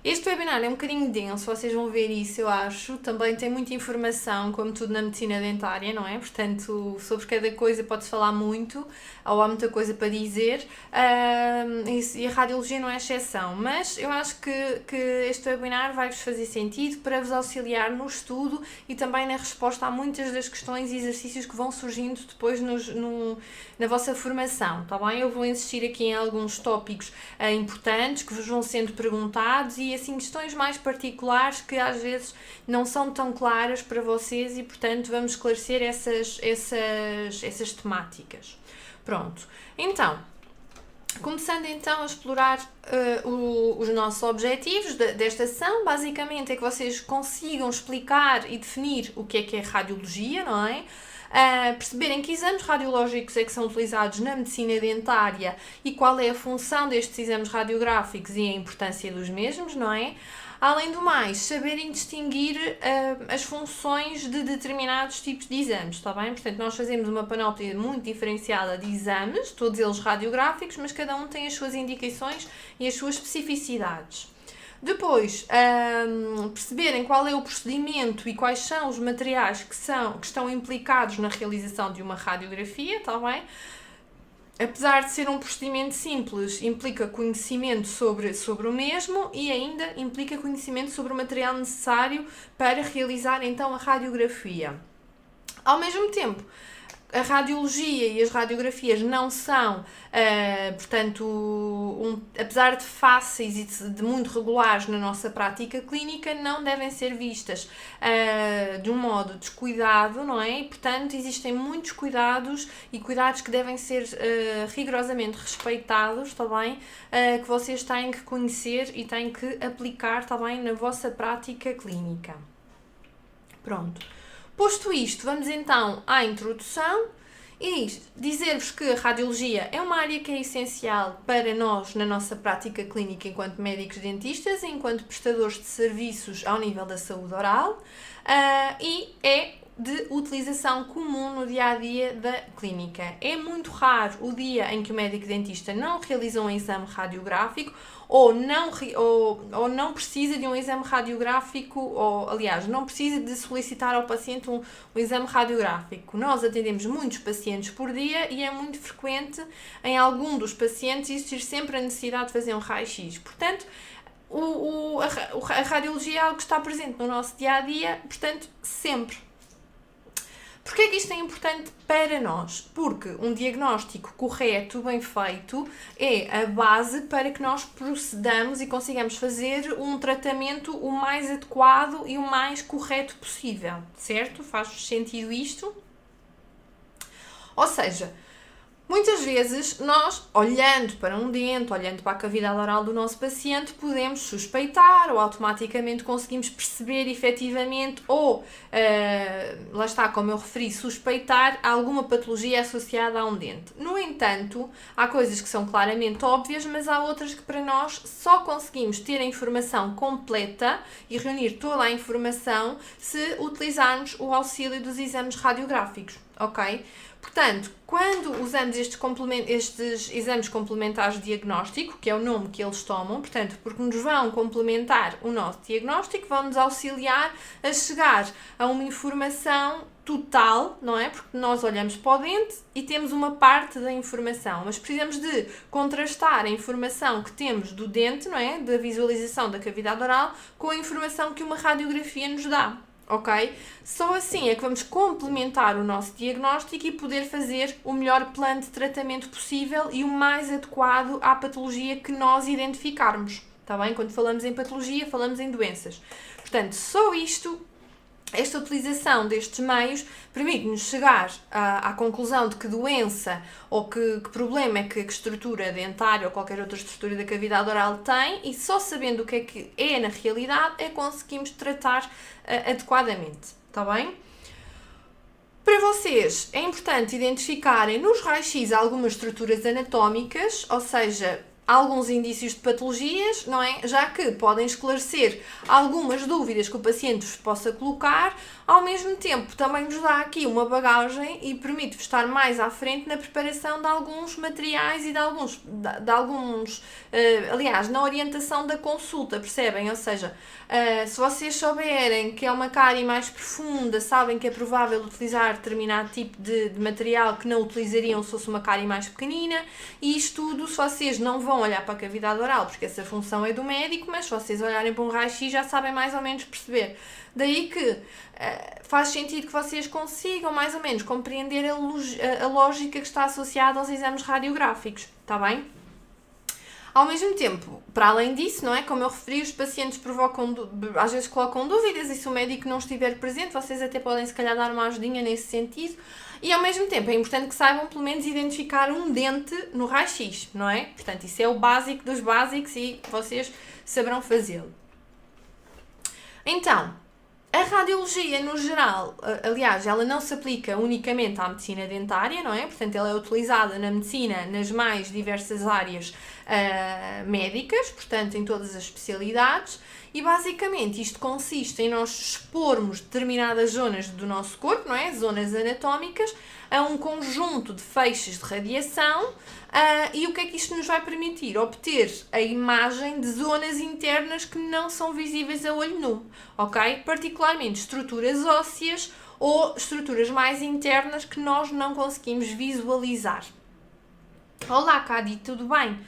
Este webinar é um bocadinho denso, vocês vão ver isso, eu acho. Também tem muita informação, como tudo na medicina dentária, não é? Portanto, sobre cada coisa pode-se falar muito, ou há muita coisa para dizer, e a radiologia não é exceção. Mas eu acho que este webinar vai-vos fazer sentido para vos auxiliar no estudo e também na resposta a muitas das questões e exercícios que vão surgindo depois na vossa formação, está bem? Eu vou insistir aqui em alguns tópicos importantes que vos vão sendo perguntados e assim questões mais particulares que às vezes não são tão claras para vocês e portanto vamos esclarecer essas temáticas. Pronto, então, começando então a explorar os nossos objetivos desta ação, basicamente é que vocês consigam explicar e definir o que é radiologia, não é? Perceberem que exames radiológicos é que são utilizados na medicina dentária e qual é a função destes exames radiográficos e a importância dos mesmos, não é? Além do mais, saberem distinguir as funções de determinados tipos de exames, está bem? Portanto, nós fazemos uma panóplia muito diferenciada de exames, todos eles radiográficos, mas cada um tem as suas indicações e as suas especificidades. Depois, perceberem qual é o procedimento e quais são os materiais que estão implicados na realização de uma radiografia, está bem? Apesar de ser um procedimento simples, implica conhecimento sobre o mesmo e ainda implica conhecimento sobre o material necessário para realizar então a radiografia. Ao mesmo tempo, a radiologia e as radiografias não são, portanto, apesar de fáceis e de muito regulares na nossa prática clínica, não devem ser vistas de um modo descuidado, não é? E, portanto, existem muitos cuidados e cuidados que devem ser rigorosamente respeitados, está bem? Que vocês têm que conhecer e têm que aplicar, está bem, na vossa prática clínica. Pronto. Posto isto, vamos então à introdução e dizer-vos que a radiologia é uma área que é essencial para nós na nossa prática clínica enquanto médicos dentistas e enquanto prestadores de serviços ao nível da saúde oral e é de utilização comum no dia-a-dia da clínica. É muito raro o dia em que o médico dentista não realiza um exame radiográfico ou não precisa de um exame radiográfico, ou aliás, não precisa de solicitar ao paciente um exame radiográfico. Nós atendemos muitos pacientes por dia e é muito frequente em algum dos pacientes existir sempre a necessidade de fazer um raio-x. Portanto, a radiologia é algo que está presente no nosso dia-a-dia, portanto, sempre. Porquê é que isto é importante para nós? Porque um diagnóstico correto, bem feito, é a base para que nós procedamos e consigamos fazer um tratamento o mais adequado e o mais correto possível, certo? Faz sentido isto? Ou seja, muitas vezes nós, olhando para um dente, olhando para a cavidade oral do nosso paciente, podemos suspeitar ou automaticamente conseguimos perceber efetivamente ou, lá está, como eu referi, suspeitar alguma patologia associada a um dente. No entanto, há coisas que são claramente óbvias, mas há outras que para nós só conseguimos ter a informação completa e reunir toda a informação se utilizarmos o auxílio dos exames radiográficos, ok? Portanto, quando usamos estes exames complementares de diagnóstico, que é o nome que eles tomam, portanto, porque nos vão complementar o nosso diagnóstico, vão-nos auxiliar a chegar a uma informação total, não é? Porque nós olhamos para o dente e temos uma parte da informação, mas precisamos de contrastar a informação que temos do dente, não é? Da visualização da cavidade oral, com a informação que uma radiografia nos dá. Ok? Só assim é que vamos complementar o nosso diagnóstico e poder fazer o melhor plano de tratamento possível e o mais adequado à patologia que nós identificarmos. Está bem? Quando falamos em patologia, falamos em doenças. Portanto, só isto, esta utilização destes meios, permite-nos chegar à conclusão de que doença ou que problema é que a estrutura dentária ou qualquer outra estrutura da cavidade oral tem e só sabendo o que é na realidade é que conseguimos tratar adequadamente, está bem? Para vocês é importante identificarem nos raios-x algumas estruturas anatómicas, ou seja, alguns indícios de patologias, não é? Já que podem esclarecer algumas dúvidas que o paciente vos possa colocar, ao mesmo tempo também vos dá aqui uma bagagem e permite-vos estar mais à frente na preparação de alguns materiais e aliás, na orientação da consulta, percebem? Ou seja, se vocês souberem que é uma cárie mais profunda, sabem que é provável utilizar determinado tipo de material que não utilizariam se fosse uma cárie mais pequenina, e isto tudo, se vocês não vão olhar para a cavidade oral, porque essa função é do médico, mas se vocês olharem para um raio-x já sabem mais ou menos perceber. Daí que faz sentido que vocês consigam mais ou menos compreender a lógica que está associada aos exames radiográficos, está bem? Ao mesmo tempo, para além disso, não é? Como eu referi, os pacientes às vezes colocam dúvidas, e se o médico não estiver presente, vocês até podem se calhar dar uma ajudinha nesse sentido. E ao mesmo tempo é importante que saibam pelo menos identificar um dente no raio-x, não é? Portanto, isso é o básico dos básicos e vocês saberão fazê-lo. Então, a radiologia, no geral, aliás, ela não se aplica unicamente à medicina dentária, não é? Portanto, ela é utilizada na medicina nas mais diversas áreas médicas, portanto, em todas as especialidades, e basicamente isto consiste em nós expormos determinadas zonas do nosso corpo, não é? Zonas anatómicas, a um conjunto de feixes de radiação. E o que é que isto nos vai permitir? Obter a imagem de zonas internas que não são visíveis a olho nu, ok? Particularmente estruturas ósseas ou estruturas mais internas que nós não conseguimos visualizar. Olá, Cadi, tudo bem?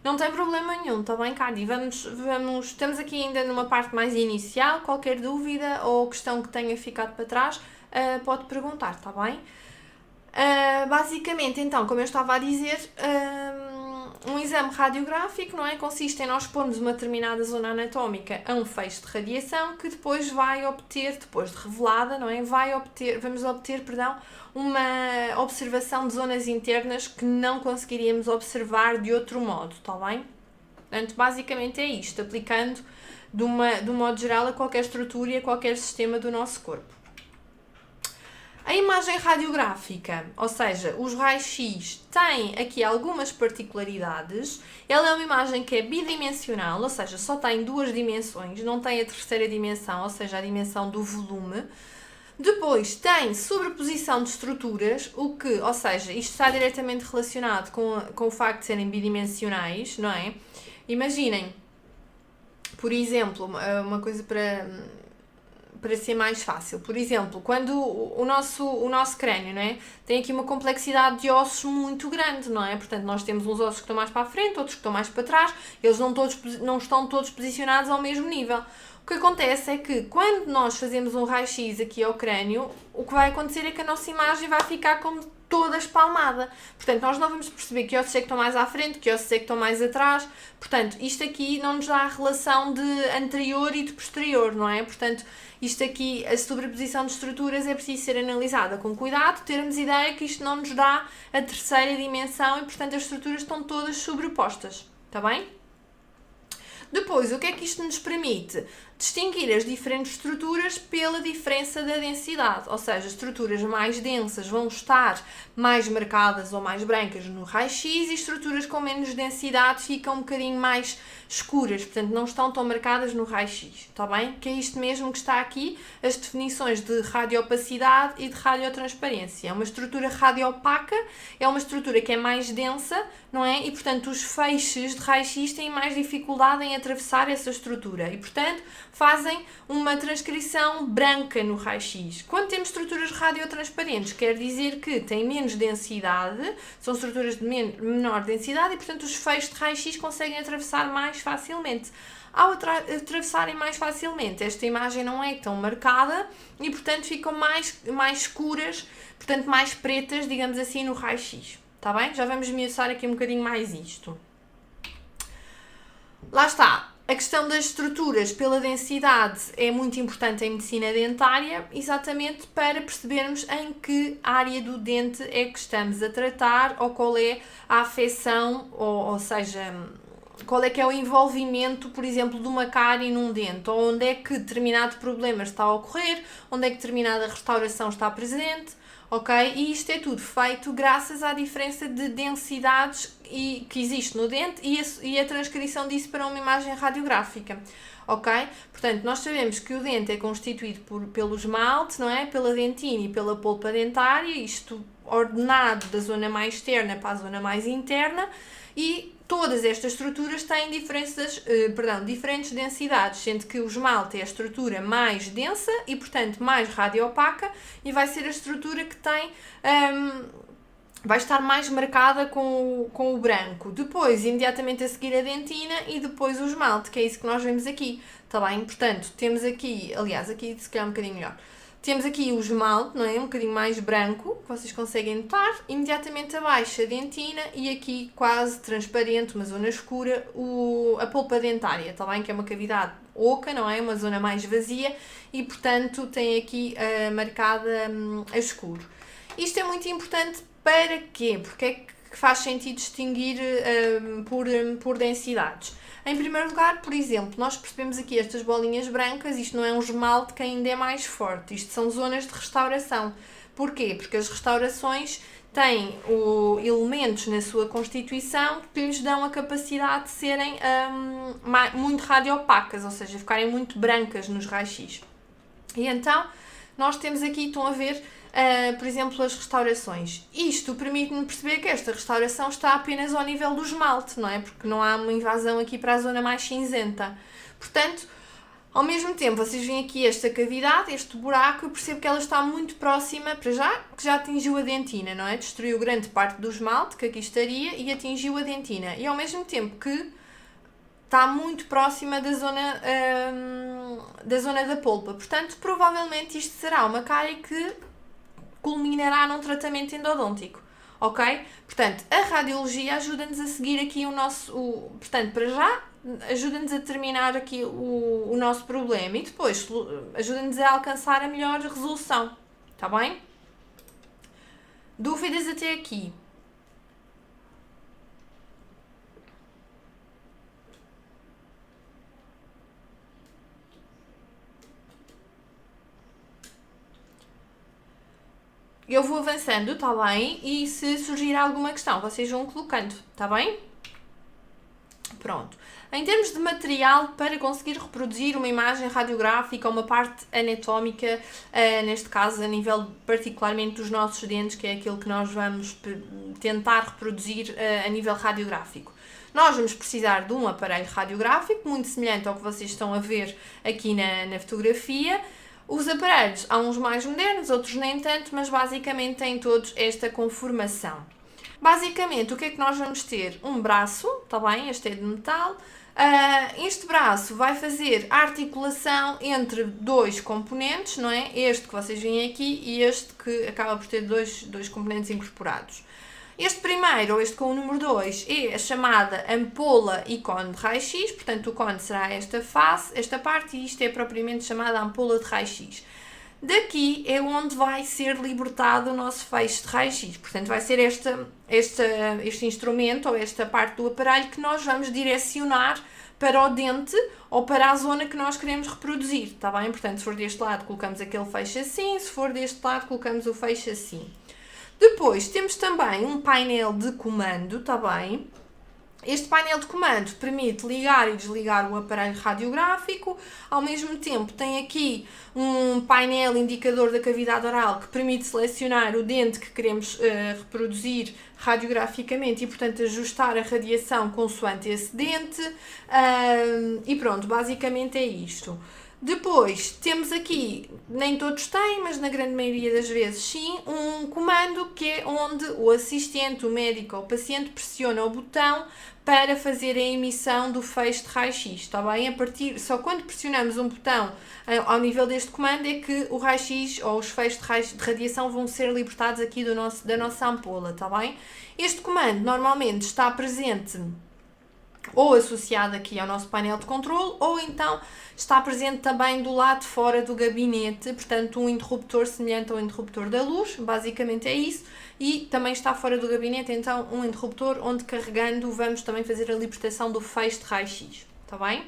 Não tem problema nenhum, está bem, Cadi? Estamos aqui ainda numa parte mais inicial. Qualquer dúvida ou questão que tenha ficado para trás, pode perguntar, está bem? Basicamente, então, como eu estava a dizer, um exame radiográfico, não é? Consiste em nós pormos uma determinada zona anatómica a um feixe de radiação que depois vai obter, depois de revelada, não é? Vamos obter, uma observação de zonas internas que não conseguiríamos observar de outro modo, está bem? Portanto, basicamente é isto, aplicando de um modo geral a qualquer estrutura e a qualquer sistema do nosso corpo. A imagem radiográfica, ou seja, os raios-x, têm aqui algumas particularidades. Ela é uma imagem que é bidimensional, ou seja, só tem duas dimensões, não tem a terceira dimensão, ou seja, a dimensão do volume. Depois tem sobreposição de estruturas, ou seja, isto está diretamente relacionado com o facto de serem bidimensionais, não é? Imaginem, por exemplo, uma coisa para ser mais fácil. Por exemplo, quando o nosso crânio, não é? Tem aqui uma complexidade de ossos muito grande, não é? Portanto, nós temos uns ossos que estão mais para a frente, outros que estão mais para trás, eles não estão todos posicionados ao mesmo nível. O que acontece é que quando nós fazemos um raio-x aqui ao crânio, o que vai acontecer é que a nossa imagem vai ficar como toda espalmada. Portanto, nós não vamos perceber que ossos é que estão mais à frente, que ossos é que estão mais atrás. Portanto, isto aqui não nos dá a relação de anterior e de posterior, não é? Portanto, isto aqui, a sobreposição de estruturas é preciso ser analisada com cuidado, termos ideia que isto não nos dá a terceira dimensão e, portanto, as estruturas estão todas sobrepostas. Está bem? Depois, o que é que isto nos permite? Distinguir as diferentes estruturas pela diferença da densidade, ou seja, estruturas mais densas vão estar mais marcadas ou mais brancas no raio-x e estruturas com menos densidade ficam um bocadinho mais escuras, portanto não estão tão marcadas no raio-x, está bem? Que é isto mesmo que está aqui, as definições de radiopacidade e de radiotransparência. É uma estrutura radiopaca, é uma estrutura que é mais densa, não é? E portanto os feixes de raio-x têm mais dificuldade em atravessar essa estrutura e portanto fazem uma transcrição branca no raio-x. Quando temos estruturas radiotransparentes, quer dizer que têm menos densidade, são estruturas de menor densidade e, portanto, os feixes de raio-x conseguem atravessar mais facilmente. Ao atravessarem mais facilmente, esta imagem não é tão marcada e, portanto, ficam mais escuras, portanto, mais pretas, digamos assim, no raio-x. Está bem? Já vamos esmiuçar aqui um bocadinho mais isto. Lá está. A questão das estruturas pela densidade é muito importante em medicina dentária, exatamente para percebermos em que área do dente é que estamos a tratar ou qual é a afecção, ou seja, qual é que é o envolvimento, por exemplo, de uma cárie num dente, ou onde é que determinado problema está a ocorrer, onde é que determinada restauração está presente, ok? E isto é tudo feito graças à diferença de densidades que existe no dente e a transcrição disso para uma imagem radiográfica, ok? Portanto, nós sabemos que o dente é constituído pelo esmalte, não é? Pela dentina e pela polpa dentária, isto ordenado da zona mais externa para a zona mais interna, e todas estas estruturas têm diferentes densidades, sendo que o esmalte é a estrutura mais densa e, portanto, mais radiopaca, e vai ser a estrutura que vai estar mais marcada com o branco. Depois, imediatamente a seguir, a dentina e depois o esmalte, que é isso que nós vemos aqui, está bem? Portanto, temos aqui, aliás, aqui se calhar um bocadinho melhor. Temos aqui o esmalte, não é? Um bocadinho mais branco, que vocês conseguem notar. Imediatamente abaixo a dentina e aqui quase transparente, uma zona escura, a polpa dentária, está bem? Que é uma cavidade oca, não é? Uma zona mais vazia e, portanto, tem aqui marcada a escuro. Isto é muito importante para quê? Porque é que faz sentido distinguir por densidades. Em primeiro lugar, por exemplo, nós percebemos aqui estas bolinhas brancas, isto não é um esmalte que ainda é mais forte, isto são zonas de restauração. Porquê? Porque as restaurações têm elementos na sua constituição que lhes dão a capacidade de serem muito radiopacas, ou seja, ficarem muito brancas nos raios-x. E então, nós temos aqui, estão a ver, por exemplo, as restaurações. Isto permite-me perceber que esta restauração está apenas ao nível do esmalte, não é? Porque não há uma invasão aqui para a zona mais cinzenta. Portanto, ao mesmo tempo, vocês veem aqui esta cavidade, este buraco, eu percebo que ela está muito próxima, para já, que já atingiu a dentina, não é? Destruiu grande parte do esmalte, que aqui estaria, e atingiu a dentina. E ao mesmo tempo que está muito próxima da zona da polpa. Portanto, provavelmente isto será uma cárie que culminará num tratamento endodôntico, ok? Portanto, a radiologia ajuda-nos a seguir aqui portanto, para já, ajuda-nos a terminar aqui o nosso problema e depois ajuda-nos a alcançar a melhor resolução, está bem? Dúvidas até aqui? Eu vou avançando, está bem? E se surgir alguma questão, vocês vão colocando, está bem? Pronto. Em termos de material para conseguir reproduzir uma imagem radiográfica ou uma parte anatómica, neste caso a nível particularmente dos nossos dentes, que é aquilo que nós vamos tentar reproduzir a nível radiográfico. Nós vamos precisar de um aparelho radiográfico, muito semelhante ao que vocês estão a ver aqui na fotografia. Os aparelhos, há uns mais modernos, outros nem tanto, mas basicamente têm todos esta conformação. Basicamente, o que é que nós vamos ter? Um braço, está bem? Este é de metal. Este braço vai fazer a articulação entre dois componentes, não é? Este que vocês veem aqui e este que acaba por ter dois componentes incorporados. Este primeiro, ou este com o número 2, é a chamada ampola e cone de raio-x, portanto o cone será esta face, esta parte, e isto é propriamente chamada ampola de raio-x. Daqui é onde vai ser libertado o nosso feixe de raio-x, portanto vai ser este instrumento ou esta parte do aparelho que nós vamos direcionar para o dente ou para a zona que nós queremos reproduzir, está bem? Portanto, se for deste lado colocamos aquele feixe assim, se for deste lado colocamos o feixe assim. Depois temos também um painel de comando, está bem? Este painel de comando permite ligar e desligar o aparelho radiográfico, ao mesmo tempo tem aqui um painel indicador da cavidade oral que permite selecionar o dente que queremos reproduzir radiograficamente e, portanto, ajustar a radiação consoante esse dente. E pronto, basicamente é isto. Depois temos aqui, nem todos têm, mas na grande maioria das vezes sim, um comando que é onde o assistente, o médico ou o paciente pressiona o botão para fazer a emissão do feixe de raio-x, está bem? Só quando pressionamos um botão ao nível deste comando é que o raio-x ou os feixes de radiação vão ser libertados aqui da nossa ampola, está bem? Este comando normalmente está presente ou associado aqui ao nosso painel de controle, ou então está presente também do lado de fora do gabinete, portanto um interruptor semelhante ao interruptor da luz, basicamente é isso, e também está fora do gabinete, então um interruptor onde carregando vamos também fazer a libertação do feixe de raio-x, está bem?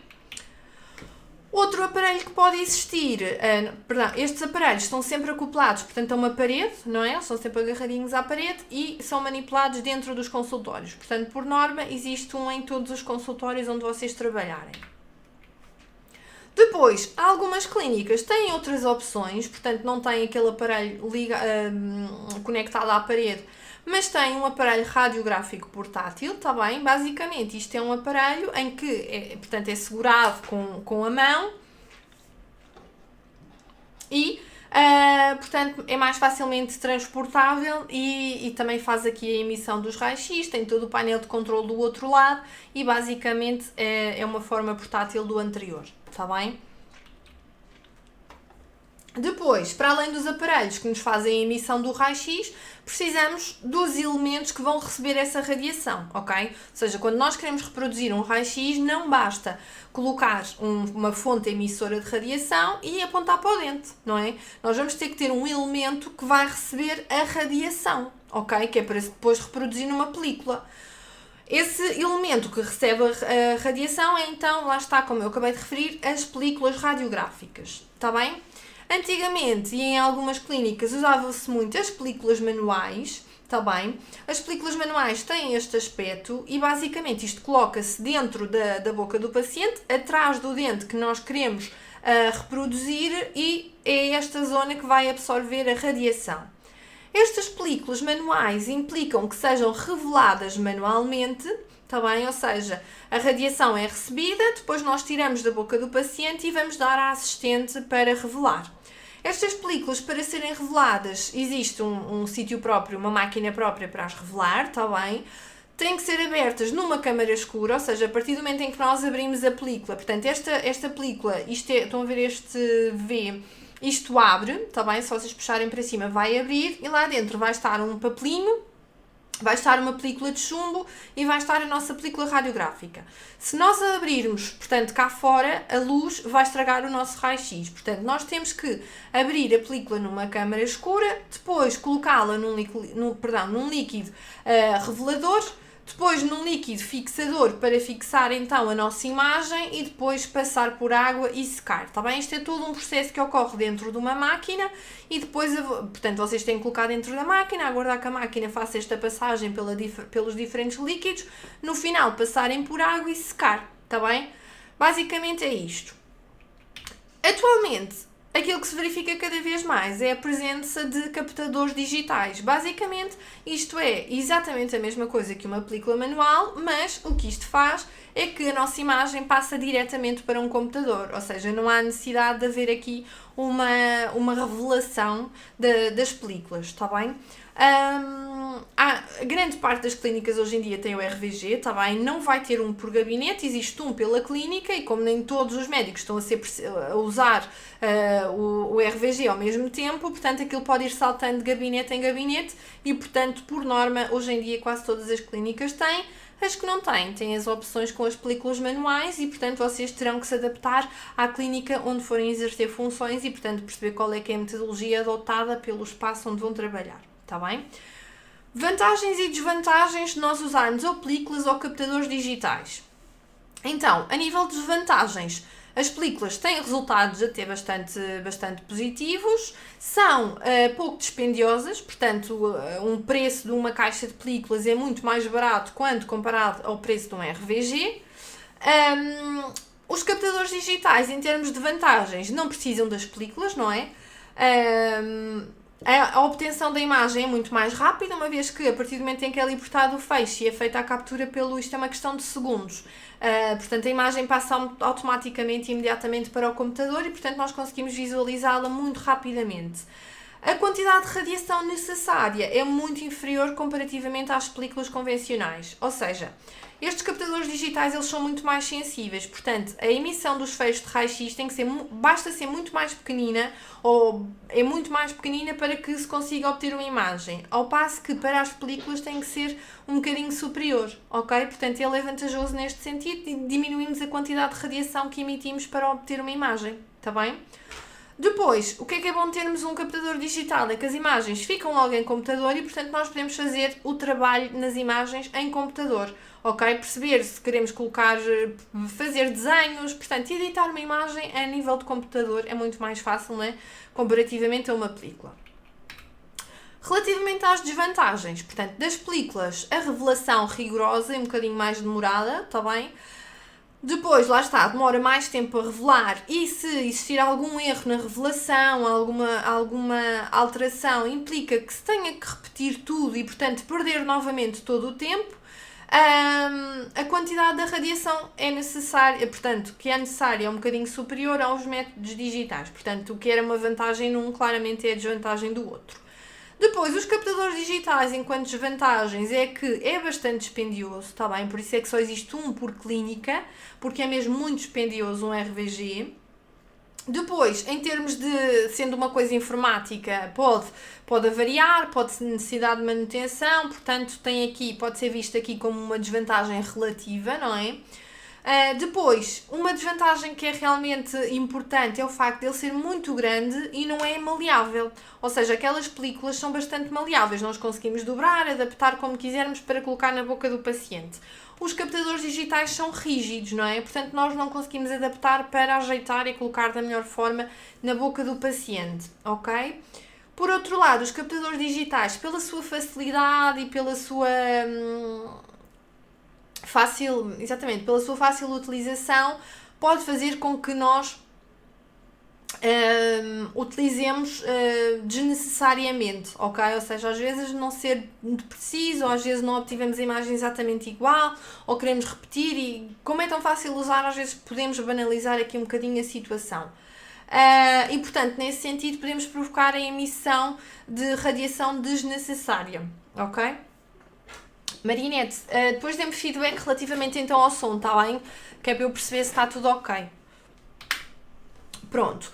Outro aparelho que pode existir, estes aparelhos estão sempre acoplados, portanto, a uma parede, não é? São sempre agarradinhos à parede e são manipulados dentro dos consultórios. Portanto, por norma, existe um em todos os consultórios onde vocês trabalharem. Depois, algumas clínicas têm outras opções, portanto, não têm aquele aparelho conectado à parede, mas tem um aparelho radiográfico portátil, está bem? Basicamente, isto é um aparelho em que portanto, é segurado com a mão e, portanto, é mais facilmente transportável e também faz aqui a emissão dos raios-x, tem todo o painel de controle do outro lado e, basicamente, é uma forma portátil do anterior, está bem? Depois, para além dos aparelhos que nos fazem a emissão do raio-x, precisamos dos elementos que vão receber essa radiação, ok? Ou seja, quando nós queremos reproduzir um raio-x, não basta colocar uma fonte emissora de radiação e apontar para o dente, não é? Nós vamos ter que ter um elemento que vai receber a radiação, ok? Que é para depois reproduzir numa película. Esse elemento que recebe a radiação é então, lá está, como eu acabei de referir, as películas radiográficas, está bem? Antigamente, e em algumas clínicas, usavam-se muito as películas manuais, está bem? As películas manuais têm este aspecto e, basicamente, isto coloca-se dentro da boca do paciente, atrás do dente que nós queremos reproduzir e é esta zona que vai absorver a radiação. Estas películas manuais implicam que sejam reveladas manualmente, está bem? Ou seja, a radiação é recebida, depois nós tiramos da boca do paciente e vamos dar à assistente para revelar. Estas películas, para serem reveladas, existe um sítio próprio, uma máquina própria para as revelar, está bem? Têm que ser abertas numa câmara escura, ou seja, a partir do momento em que nós abrimos a película, portanto, esta película, estão a ver este V, isto abre, está bem? Se vocês puxarem para cima vai abrir e lá dentro vai estar um papelinho, vai estar uma película de chumbo e vai estar a nossa película radiográfica. Se nós a abrirmos, portanto, cá fora, a luz vai estragar o nosso raio-x. Portanto, nós temos que abrir a película numa câmara escura, depois colocá-la num líquido revelador, depois num líquido fixador para fixar então a nossa imagem e depois passar por água e secar, está bem? Isto é todo um processo que ocorre dentro de uma máquina e depois, portanto, vocês têm que colocar dentro da máquina, aguardar que a máquina faça esta passagem pelos diferentes líquidos, no final passarem por água e secar, está bem? Basicamente é isto. Atualmente, aquilo que se verifica cada vez mais é a presença de captadores digitais. Basicamente, isto é exatamente a mesma coisa que uma película manual, mas o que isto faz é que a nossa imagem passa diretamente para um computador, ou seja, não há necessidade de haver aqui uma revelação das películas, está bem? A grande parte das clínicas hoje em dia tem o RVG, está bem? Não vai ter um por gabinete, existe um pela clínica e como nem todos os médicos estão a usar o RVG ao mesmo tempo, portanto aquilo pode ir saltando de gabinete em gabinete e, portanto, por norma, hoje em dia quase todas as clínicas têm. As que não têm as opções com as películas manuais e, portanto, vocês terão que se adaptar à clínica onde forem exercer funções e, portanto, perceber qual é que é a metodologia adotada pelo espaço onde vão trabalhar, está bem? Vantagens e desvantagens de nós usarmos ou películas ou captadores digitais. Então, a nível de desvantagens, as películas têm resultados até bastante positivos, são pouco dispendiosas, portanto, um preço de uma caixa de películas é muito mais barato quando comparado ao preço de um RVG. Os captadores digitais, em termos de vantagens, não precisam das películas, não é? A obtenção da imagem é muito mais rápida, uma vez que a partir do momento em que é libertado o feixe e é feita a captura isto é uma questão de segundos. Portanto, a imagem passa automaticamente e imediatamente para o computador e, portanto, nós conseguimos visualizá-la muito rapidamente. A quantidade de radiação necessária é muito inferior comparativamente às películas convencionais, ou seja, estes captadores digitais eles são muito mais sensíveis, portanto, a emissão dos feixes de raio-x basta ser muito mais pequenina ou é muito mais pequenina para que se consiga obter uma imagem, ao passo que para as películas tem que ser um bocadinho superior, ok? Portanto, ele é vantajoso neste sentido e diminuímos a quantidade de radiação que emitimos para obter uma imagem, está bem? Depois, o que é bom termos um captador digital? É que as imagens ficam logo em computador e, portanto, nós podemos fazer o trabalho nas imagens em computador, ok? Perceber se queremos colocar, fazer desenhos, portanto, editar uma imagem a nível de computador é muito mais fácil, não é? Comparativamente a uma película. Relativamente às desvantagens, portanto, das películas, a revelação rigorosa é um bocadinho mais demorada, está bem? Depois, lá está, demora mais tempo a revelar e se existir algum erro na revelação, alguma alteração, implica que se tenha que repetir tudo e, portanto, perder novamente todo o tempo. A quantidade da radiação é necessária, portanto, que é necessária é um bocadinho superior aos métodos digitais. Portanto, o que era uma vantagem num, claramente é a desvantagem do outro. Depois, os captadores digitais, enquanto desvantagens, é que é bastante dispendioso, está bem? Por isso é que só existe um por clínica, porque é mesmo muito dispendioso um RVG. Depois, em termos de, sendo uma coisa informática, pode variar, pode ter necessidade de manutenção, portanto, pode ser visto aqui como uma desvantagem relativa, não é? Depois, uma desvantagem que é realmente importante é o facto de ele ser muito grande e não é maleável. Ou seja, aquelas películas são bastante maleáveis, nós conseguimos dobrar, adaptar como quisermos para colocar na boca do paciente. Os captadores digitais são rígidos, não é? Portanto, nós não conseguimos adaptar para ajeitar e colocar da melhor forma na boca do paciente, ok? Por outro lado, os captadores digitais, pela sua facilidade e pela sua pela sua fácil utilização, pode fazer com que nós utilizemos desnecessariamente, ok? Ou seja, às vezes não ser muito preciso, ou às vezes não obtivemos a imagem exatamente igual, ou queremos repetir, e como é tão fácil usar, às vezes podemos banalizar aqui um bocadinho a situação. E, portanto, nesse sentido, podemos provocar a emissão de radiação desnecessária, ok? Marinete, depois dê-me feedback relativamente então ao som, está bem? Que é para eu perceber se está tudo ok. Pronto.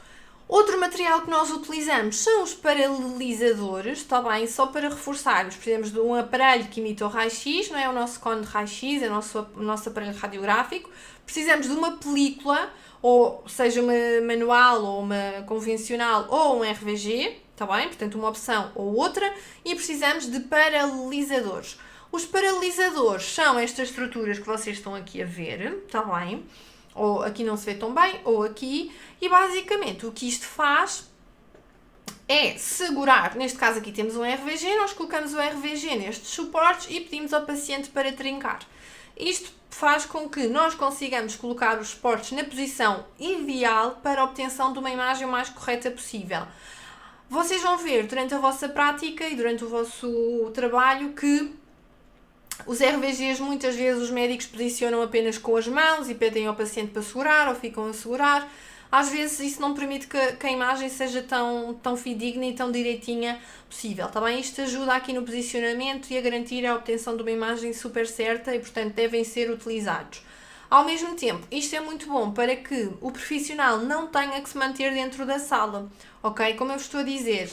Outro material que nós utilizamos são os paralelisadores, está bem? Só para reforçarmos, precisamos de um aparelho que imita o raio-x, não é? O nosso cone de raio-x, é o nosso aparelho radiográfico. Precisamos de uma película, ou seja, uma manual, ou uma convencional, ou um RVG, está bem? Portanto, uma opção ou outra. E precisamos de paralelisadores. Os paralelisadores são estas estruturas que vocês estão aqui a ver, está bem? Ou aqui não se vê tão bem, ou aqui. E basicamente o que isto faz é segurar, neste caso aqui temos um RVG, nós colocamos o RVG nestes suportes e pedimos ao paciente para trincar. Isto faz com que nós consigamos colocar os suportes na posição ideal para a obtenção de uma imagem o mais correta possível. Vocês vão ver durante a vossa prática e durante o vosso trabalho que os RVGs, muitas vezes, os médicos posicionam apenas com as mãos e pedem ao paciente para segurar ou ficam a segurar. Às vezes isso não permite que a imagem seja tão fidedigna e tão direitinha possível, tá bem? Isto ajuda aqui no posicionamento e a garantir a obtenção de uma imagem super certa e, portanto, devem ser utilizados. Ao mesmo tempo, isto é muito bom para que o profissional não tenha que se manter dentro da sala, ok? Como eu estou a dizer,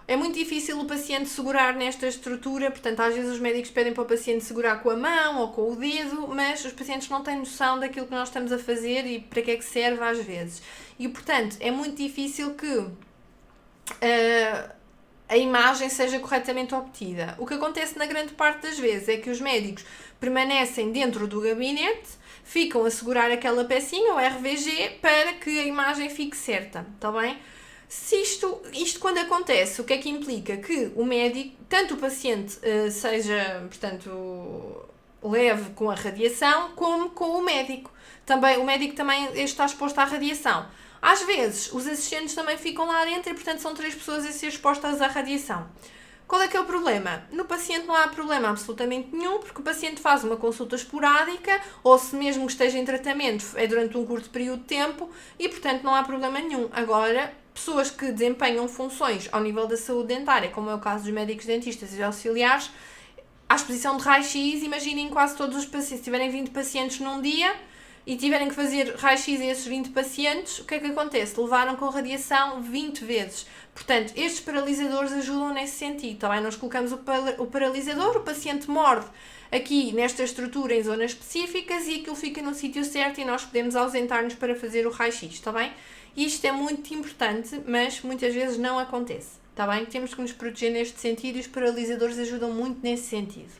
é muito difícil o paciente segurar nesta estrutura, portanto, às vezes os médicos pedem para o paciente segurar com a mão ou com o dedo, mas os pacientes não têm noção daquilo que nós estamos a fazer e para que é que serve às vezes. E, portanto, é muito difícil que a imagem seja corretamente obtida. O que acontece na grande parte das vezes é que os médicos permanecem dentro do gabinete, ficam a segurar aquela pecinha, o RVG, para que a imagem fique certa, está bem? Se isto quando acontece, o que é que implica? Que o médico, tanto o paciente seja, portanto, leve com a radiação, como com o médico. Também, o médico também está exposto à radiação. Às vezes, os assistentes também ficam lá dentro e, portanto, são 3 pessoas a ser expostas à radiação. Qual é que é o problema? No paciente não há problema absolutamente nenhum, porque o paciente faz uma consulta esporádica, ou se mesmo esteja em tratamento, é durante um curto período de tempo, e, portanto, não há problema nenhum. Agora, pessoas que desempenham funções ao nível da saúde dentária, como é o caso dos médicos dentistas e auxiliares, à exposição de raio-x, imaginem quase todos os pacientes, se tiverem 20 pacientes num dia e tiverem que fazer raio-x a esses 20 pacientes, o que é que acontece? Levaram com radiação 20 vezes. Portanto, estes paralisadores ajudam nesse sentido, tá bem? Nós colocamos o paralisador, o paciente morde aqui nesta estrutura em zonas específicas e aquilo fica no sítio certo e nós podemos ausentar-nos para fazer o raio-x, está bem? Isto é muito importante, mas muitas vezes não acontece, está bem? Temos que nos proteger neste sentido e os paralisadores ajudam muito nesse sentido.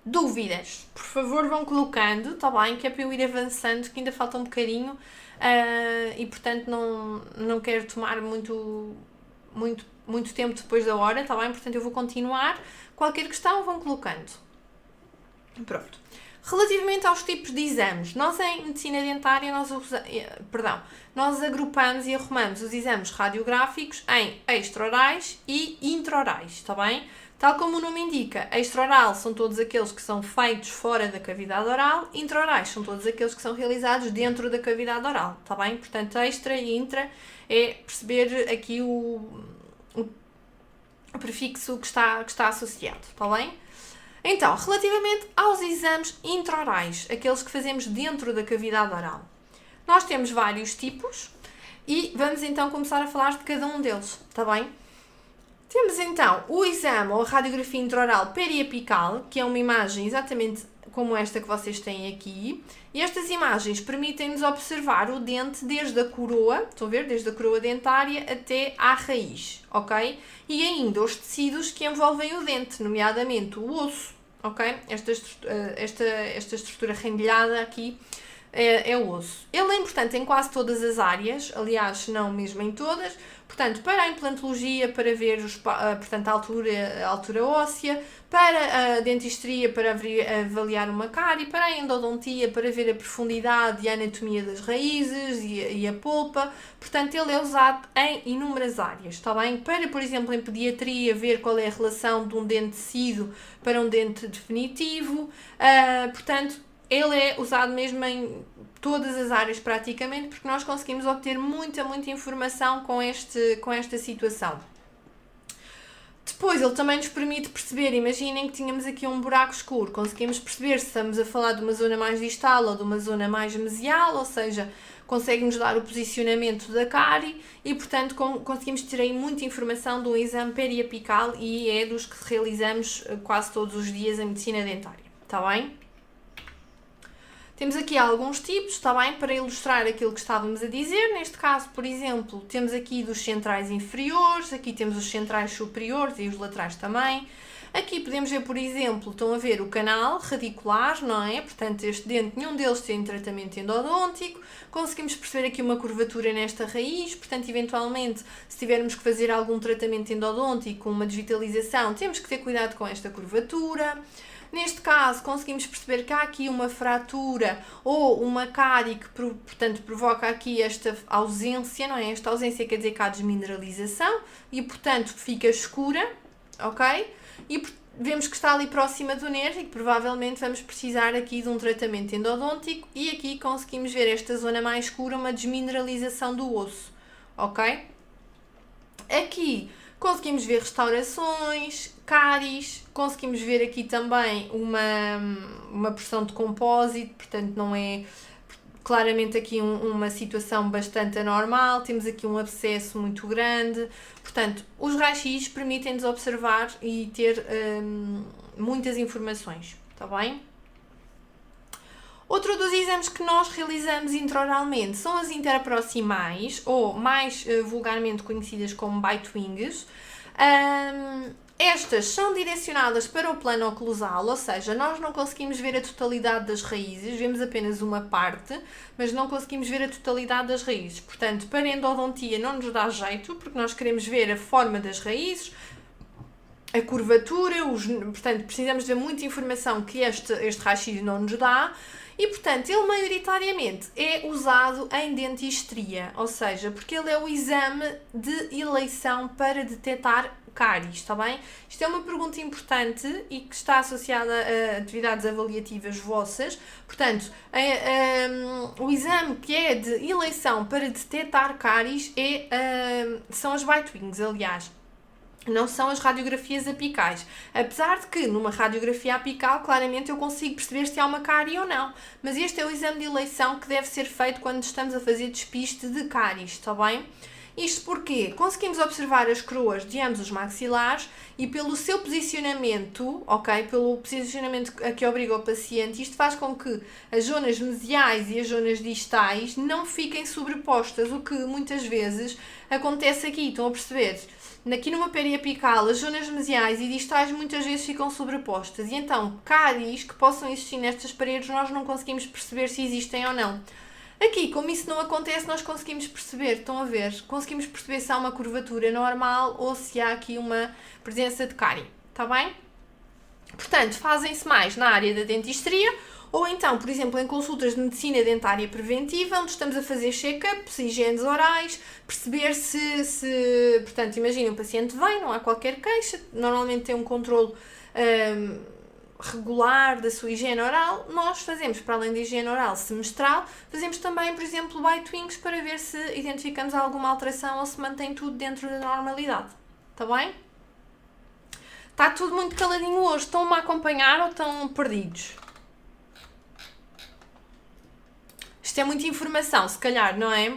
Dúvidas? Por favor vão colocando, está bem? Que é para eu ir avançando, que ainda falta um bocadinho e portanto não quero tomar muito tempo depois da hora, está bem? Portanto eu vou continuar. Qualquer questão vão colocando. Pronto. Relativamente aos tipos de exames, nós em medicina dentária nós agrupamos e arrumamos os exames radiográficos em extra-orais e intra-orais, está bem? Tal como o nome indica, extra-oral são todos aqueles que são feitos fora da cavidade oral, intra-orais são todos aqueles que são realizados dentro da cavidade oral, está bem? Portanto, extra e intra é perceber aqui o prefixo que está associado, está bem? Então, relativamente aos exames intra-orais, aqueles que fazemos dentro da cavidade oral, nós temos vários tipos e vamos então começar a falar de cada um deles, está bem? Temos então o exame ou a radiografia intraoral periapical, que é uma imagem exatamente como esta que vocês têm aqui, e estas imagens permitem-nos observar o dente desde a coroa, estão a ver? Desde a coroa dentária até à raiz, ok? E ainda os tecidos que envolvem o dente, nomeadamente o osso, ok? Esta estrutura rendilhada aqui é o osso. Ele é importante em quase todas as áreas, aliás, se não mesmo em todas. Portanto, para a implantologia, para ver portanto, a altura óssea, para a dentisteria, para avaliar uma cárie, para a endodontia, para ver a profundidade e a anatomia das raízes e a polpa. Portanto, ele é usado em inúmeras áreas, está bem? Para, por exemplo, em pediatria, ver qual é a relação de um dente tecido para um dente definitivo. Portanto, ele é usado mesmo em todas as áreas praticamente, porque nós conseguimos obter muita informação com esta situação. Depois, ele também nos permite perceber, imaginem que tínhamos aqui um buraco escuro, conseguimos perceber se estamos a falar de uma zona mais distal ou de uma zona mais mesial, ou seja, consegue-nos dar o posicionamento da cárie e, portanto, conseguimos ter aí muita informação do exame periapical e é dos que realizamos quase todos os dias em medicina dentária, está bem? Temos aqui alguns tipos, está bem, para ilustrar aquilo que estávamos a dizer. Neste caso, por exemplo, temos aqui dos centrais inferiores, aqui temos os centrais superiores e os laterais também. Aqui podemos ver, por exemplo, estão a ver o canal radicular, não é? Portanto, este dente, nenhum deles tem tratamento endodôntico. Conseguimos perceber aqui uma curvatura nesta raiz, portanto, eventualmente, se tivermos que fazer algum tratamento endodôntico, uma desvitalização, temos que ter cuidado com esta curvatura. Neste caso, conseguimos perceber que há aqui uma fratura ou uma cárie que, portanto, provoca aqui esta ausência, não é? Esta ausência quer dizer que há desmineralização e, portanto, fica escura, ok? E vemos que está ali próxima do nervo e que provavelmente vamos precisar aqui de um tratamento endodôntico e aqui conseguimos ver esta zona mais escura, uma desmineralização do osso, ok? Aqui conseguimos ver restaurações, cáries, conseguimos ver aqui também uma porção de compósito, portanto não é claramente aqui uma situação bastante anormal, temos aqui um abscesso muito grande, portanto os raios-x permitem-nos observar e ter muitas informações, está bem? Outro dos exames que nós realizamos intraoralmente são as interproximais, ou mais vulgarmente conhecidas como bite-wings. Estas são direcionadas para o plano oclusal, ou seja, nós não conseguimos ver a totalidade das raízes, vemos apenas uma parte, mas não conseguimos ver a totalidade das raízes. Portanto, para a endodontia não nos dá jeito, porque nós queremos ver a forma das raízes, a curvatura, portanto, precisamos de muita informação que este raio-x não nos dá. E, portanto, ele maioritariamente é usado em dentisteria, ou seja, porque ele é o exame de eleição para detectar cáries, está bem? Isto é uma pergunta importante e que está associada a atividades avaliativas vossas. Portanto, o exame que é de eleição para detectar cáries são as bite-wings, aliás. Não são as radiografias apicais. Apesar de que numa radiografia apical, claramente eu consigo perceber se há uma cárie ou não. Mas este é o exame de eleição que deve ser feito quando estamos a fazer despiste de cáries, está bem? Isto porque conseguimos observar as coroas de ambos os maxilares e pelo seu posicionamento, ok? Pelo posicionamento a que obriga o paciente, isto faz com que as zonas mesiais e as zonas distais não fiquem sobrepostas, o que muitas vezes acontece aqui, estão a perceber? Aqui numa periapical, as zonas mesiais e distais muitas vezes ficam sobrepostas e então cáries que possam existir nestas paredes nós não conseguimos perceber se existem ou não. Aqui, como isso não acontece, nós conseguimos perceber, estão a ver? Conseguimos perceber se há uma curvatura normal ou se há aqui uma presença de cárie, está bem? Portanto, fazem-se mais na área da dentisteria ou então, por exemplo, em consultas de medicina dentária preventiva, onde estamos a fazer check-ups, higienes orais, perceber se portanto, imagina, o paciente vem, não há qualquer queixa, normalmente tem um controle regular da sua higiene oral, nós fazemos, para além da higiene oral semestral, fazemos também, por exemplo, bite wings para ver se identificamos alguma alteração ou se mantém tudo dentro da normalidade. Está bem? Está tudo muito caladinho hoje. Estão-me a acompanhar ou estão perdidos? Isto é muita informação, se calhar, não é?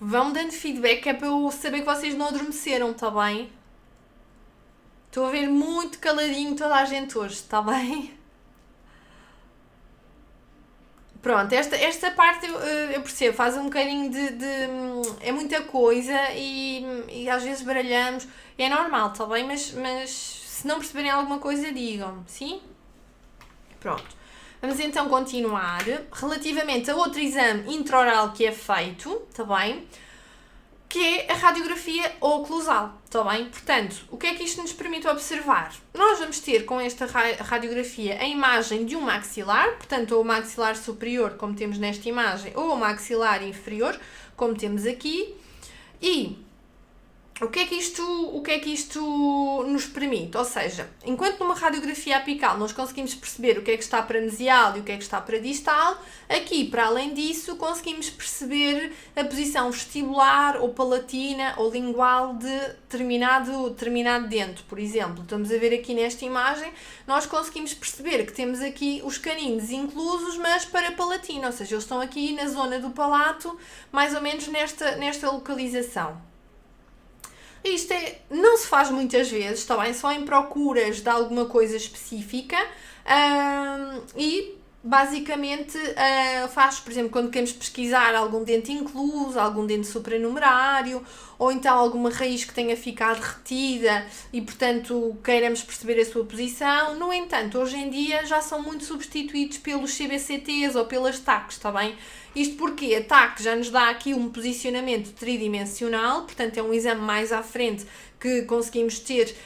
Vão dando feedback, é para eu saber que vocês não adormeceram, está bem? Estou a ver muito caladinho toda a gente hoje, está bem? Pronto, esta parte eu percebo, faz um bocadinho é muita coisa e às vezes baralhamos, é normal, está bem? Mas se não perceberem alguma coisa, digam-me, sim? Pronto. Vamos então continuar. Relativamente a outro exame intraoral que é feito, está bem? Que é a radiografia oclusal, está bem? Portanto, o que é que isto nos permite observar? Nós vamos ter com esta radiografia a imagem de um maxilar, portanto, ou o maxilar superior, como temos nesta imagem, ou o maxilar inferior, como temos aqui, e o que é que isto nos permite? Ou seja, enquanto numa radiografia apical nós conseguimos perceber o que é que está para mesial e o que é que está para distal, aqui, para além disso, conseguimos perceber a posição vestibular ou palatina ou lingual de determinado dente, por exemplo. Estamos a ver aqui nesta imagem, nós conseguimos perceber que temos aqui os caninos inclusos, mas para palatina, ou seja, eles estão aqui na zona do palato, mais ou menos nesta localização. Isto não se faz muitas vezes, está bem? Só em procuras de alguma coisa específica e basicamente faz, por exemplo, quando queremos pesquisar algum dente incluso, algum dente supranumerário ou então alguma raiz que tenha ficado retida e, portanto, queiramos perceber a sua posição. No entanto, hoje em dia já são muito substituídos pelos CBCTs ou pelas TACs, está bem? Isto porque a TAC já nos dá aqui um posicionamento tridimensional, portanto é um exame mais à frente que conseguimos ter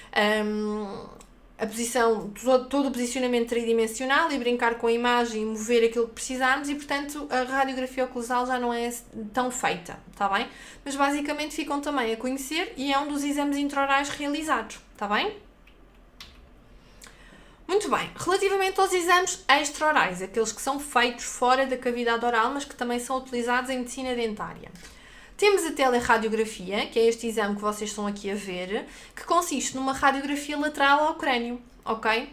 a posição, todo o posicionamento tridimensional e brincar com a imagem e mover aquilo que precisarmos e, portanto, a radiografia oclusal já não é tão feita, está bem? Mas basicamente ficam também a conhecer e é um dos exames intraorais realizados, está bem? Muito bem, relativamente aos exames extraorais, aqueles que são feitos fora da cavidade oral, mas que também são utilizados em medicina dentária. Temos a teleradiografia, que é este exame que vocês estão aqui a ver, que consiste numa radiografia lateral ao crânio, ok?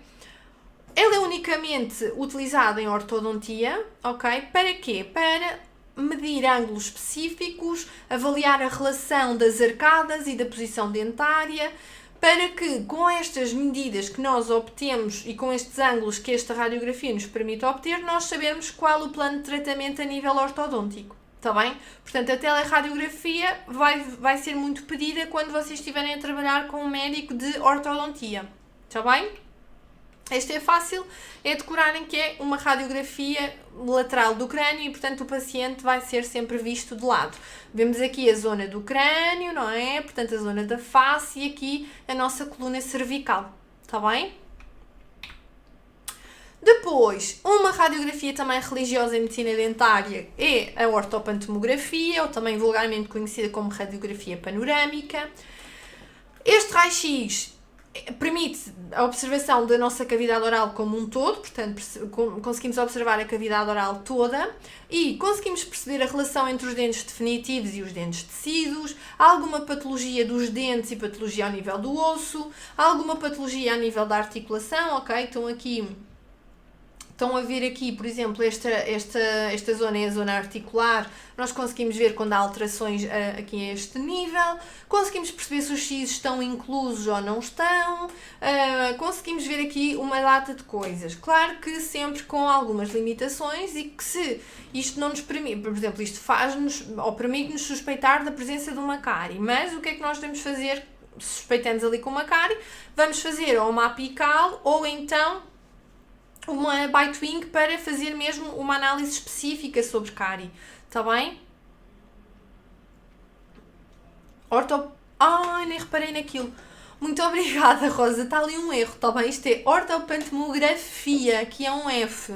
Ele é unicamente utilizado em ortodontia, ok? Para quê? Para medir ângulos específicos, avaliar a relação das arcadas e da posição dentária, para que com estas medidas que nós obtemos e com estes ângulos que esta radiografia nos permite obter, nós sabemos qual o plano de tratamento a nível ortodôntico, está bem? Portanto, a teleradiografia vai ser muito pedida quando vocês estiverem a trabalhar com um médico de ortodontia, está bem? Este é fácil, é decorarem que é uma radiografia lateral do crânio e, portanto, o paciente vai ser sempre visto de lado. Vemos aqui a zona do crânio, não é? Portanto, a zona da face e aqui a nossa coluna cervical, está bem? Depois, uma radiografia também religiosa em medicina dentária é a ortopantomografia, ou também vulgarmente conhecida como radiografia panorâmica. Este raio-x permite a observação da nossa cavidade oral como um todo, portanto conseguimos observar a cavidade oral toda e conseguimos perceber a relação entre os dentes definitivos e os dentes tecidos, há alguma patologia dos dentes e patologia ao nível do osso, há alguma patologia a nível da articulação, ok? Estão aqui Estão a ver aqui, por exemplo, esta zona é a zona articular. Nós conseguimos ver quando há alterações aqui a este nível. Conseguimos perceber se os X estão inclusos ou não estão. Conseguimos ver aqui uma data de coisas. Claro que sempre com algumas limitações e que se isto não nos permite, por exemplo, isto faz-nos ou permite-nos suspeitar da presença de uma cárie. Mas o que é que nós devemos fazer se suspeitamos ali com uma cárie? Vamos fazer ou uma apical ou então uma Bitewing para fazer mesmo uma análise específica sobre cárie, está bem? Nem reparei naquilo. Muito obrigada, Rosa, está ali um erro, está bem? Isto é ortopantomografia, aqui é um F.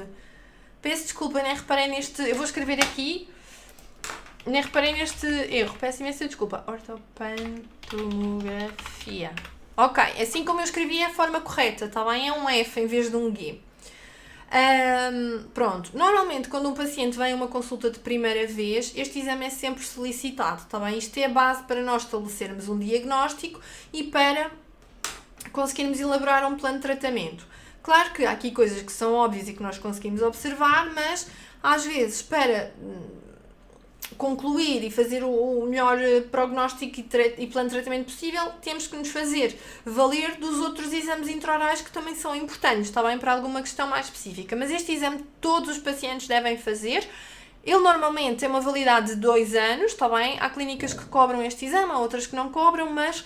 Peço desculpa, nem reparei neste... Eu vou escrever aqui. Nem reparei neste erro, peço imensa desculpa. Ortopantomografia. Ok, assim como eu escrevi é a forma correta, está bem? É um F em vez de um G. Pronto, normalmente quando um paciente vem a uma consulta de primeira vez, este exame é sempre solicitado, tá bem? Isto é a base para nós estabelecermos um diagnóstico e para conseguirmos elaborar um plano de tratamento. Claro que há aqui coisas que são óbvias e que nós conseguimos observar, mas às vezes para concluir e fazer o melhor prognóstico e plano de tratamento possível, temos que nos fazer valer dos outros exames intraorais que também são importantes, está bem? Para alguma questão mais específica. Mas este exame todos os pacientes devem fazer. Ele normalmente tem uma validade de 2 anos, está bem? Há clínicas que cobram este exame, há outras que não cobram, mas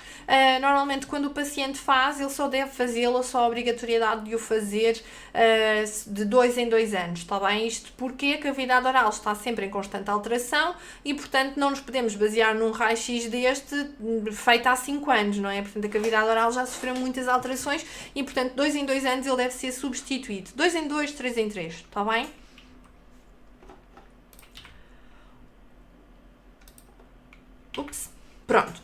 normalmente quando o paciente faz, ele só deve fazê-lo, só a obrigatoriedade de o fazer de 2 em 2 anos, está bem? Isto porque a cavidade oral está sempre em constante alteração e, portanto, não nos podemos basear num raio-x deste feito há 5 anos, não é? Portanto, a cavidade oral já sofreu muitas alterações e, portanto, 2 em 2 anos ele deve ser substituído. 2 em 2, 3 em 3, está bem? Pronto.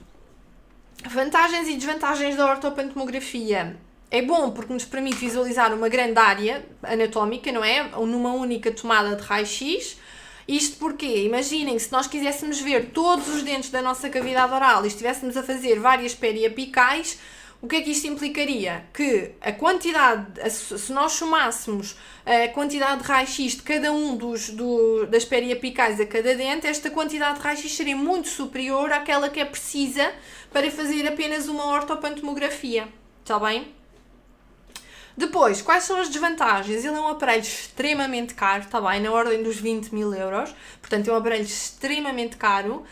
Vantagens e desvantagens da ortopantomografia. É bom porque nos permite visualizar uma grande área anatómica, não é? Numa única tomada de raio-x. Isto porque, imaginem, se nós quiséssemos ver todos os dentes da nossa cavidade oral e estivéssemos a fazer várias periapicais, o que é que isto implicaria? Que a quantidade, se nós somássemos a quantidade de raio-x de cada um das periapicais a cada dente, esta quantidade de raio-x seria muito superior àquela que é precisa para fazer apenas uma ortopantomografia. Está bem? Depois, quais são as desvantagens? Ele é um aparelho extremamente caro, está bem? Na ordem dos 20 mil euros. Portanto, é um aparelho extremamente caro.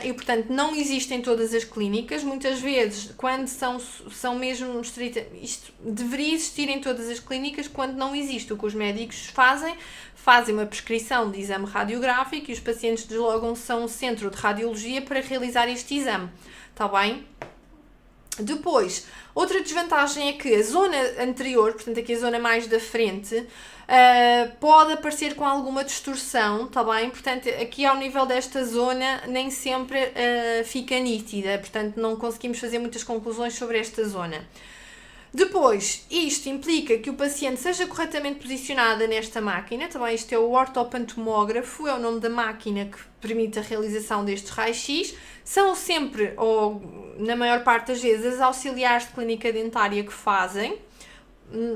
E portanto não existe em todas as clínicas, muitas vezes quando são mesmo estritas, isto deveria existir em todas as clínicas, quando não existe, o que os médicos fazem uma prescrição de exame radiográfico e os pacientes deslogam-se a um centro de radiologia para realizar este exame, está bem? Depois, outra desvantagem é que a zona anterior, portanto aqui a zona mais da frente, pode aparecer com alguma distorção, está bem? Portanto, aqui ao nível desta zona nem sempre fica nítida, portanto não conseguimos fazer muitas conclusões sobre esta zona. Depois, isto implica que o paciente seja corretamente posicionado nesta máquina, também isto é o ortopantomógrafo, é o nome da máquina que permite a realização destes raios-x. São sempre, ou na maior parte das vezes, as auxiliares de clínica dentária que fazem.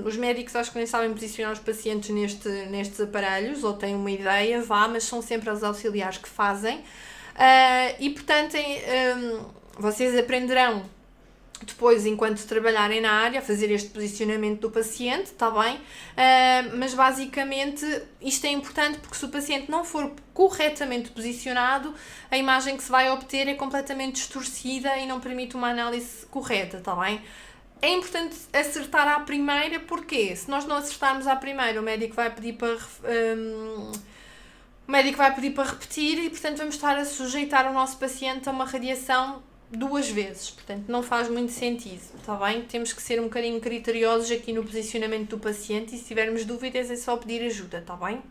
Os médicos acho que nem sabem posicionar os pacientes nestes aparelhos, ou têm uma ideia, mas são sempre os auxiliares que fazem. E portanto, vocês aprenderão depois, enquanto trabalharem na área, a fazer este posicionamento do paciente, está bem? Mas basicamente isto é importante porque se o paciente não for corretamente posicionado, a imagem que se vai obter é completamente distorcida e não permite uma análise correta, está bem? É importante acertar à primeira, porque se nós não acertarmos à primeira, o médico vai pedir para repetir e, portanto, vamos estar a sujeitar o nosso paciente a uma radiação 2 vezes, portanto não faz muito sentido, está bem? Temos que ser um bocadinho criteriosos aqui no posicionamento do paciente e se tivermos dúvidas é só pedir ajuda, está bem?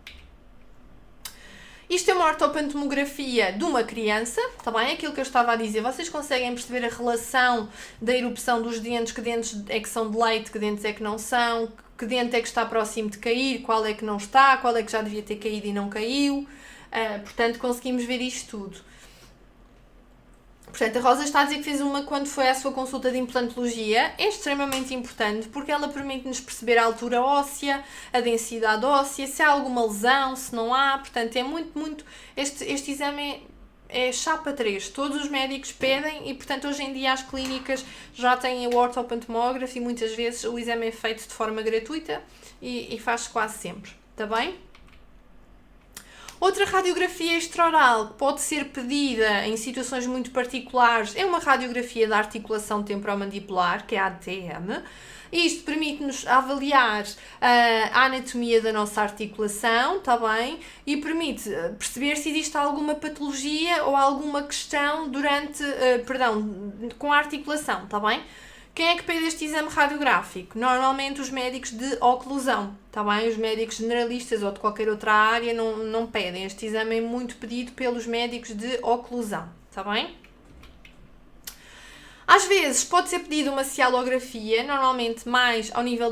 Isto é uma ortopantomografia de uma criança, está bem? Aquilo que eu estava a dizer, vocês conseguem perceber a relação da erupção dos dentes, que dentes é que são de leite, que dentes é que não são, que dente é que está próximo de cair, qual é que não está, qual é que já devia ter caído e não caiu, portanto conseguimos ver isto tudo. Portanto, a Rosa está a dizer que fez uma quando foi à sua consulta de implantologia. É extremamente importante porque ela permite-nos perceber a altura óssea, a densidade óssea, se há alguma lesão, se não há. Portanto, é muito... Este exame é chapa 3. Todos os médicos pedem e, portanto, hoje em dia as clínicas já têm o ortopantomógrafo e muitas vezes o exame é feito de forma gratuita e faz-se quase sempre. Está bem? Outra radiografia extraoral que pode ser pedida em situações muito particulares é uma radiografia da articulação temporomandibular, que é a ATM. Isto permite-nos avaliar a anatomia da nossa articulação, está bem? E permite perceber se existe alguma patologia ou alguma questão com a articulação, está bem? Quem é que pede este exame radiográfico? Normalmente os médicos de oclusão, está bem? Os médicos generalistas ou de qualquer outra área não pedem. Este exame é muito pedido pelos médicos de oclusão, está bem? Às vezes pode ser pedida uma cialografia, normalmente mais ao nível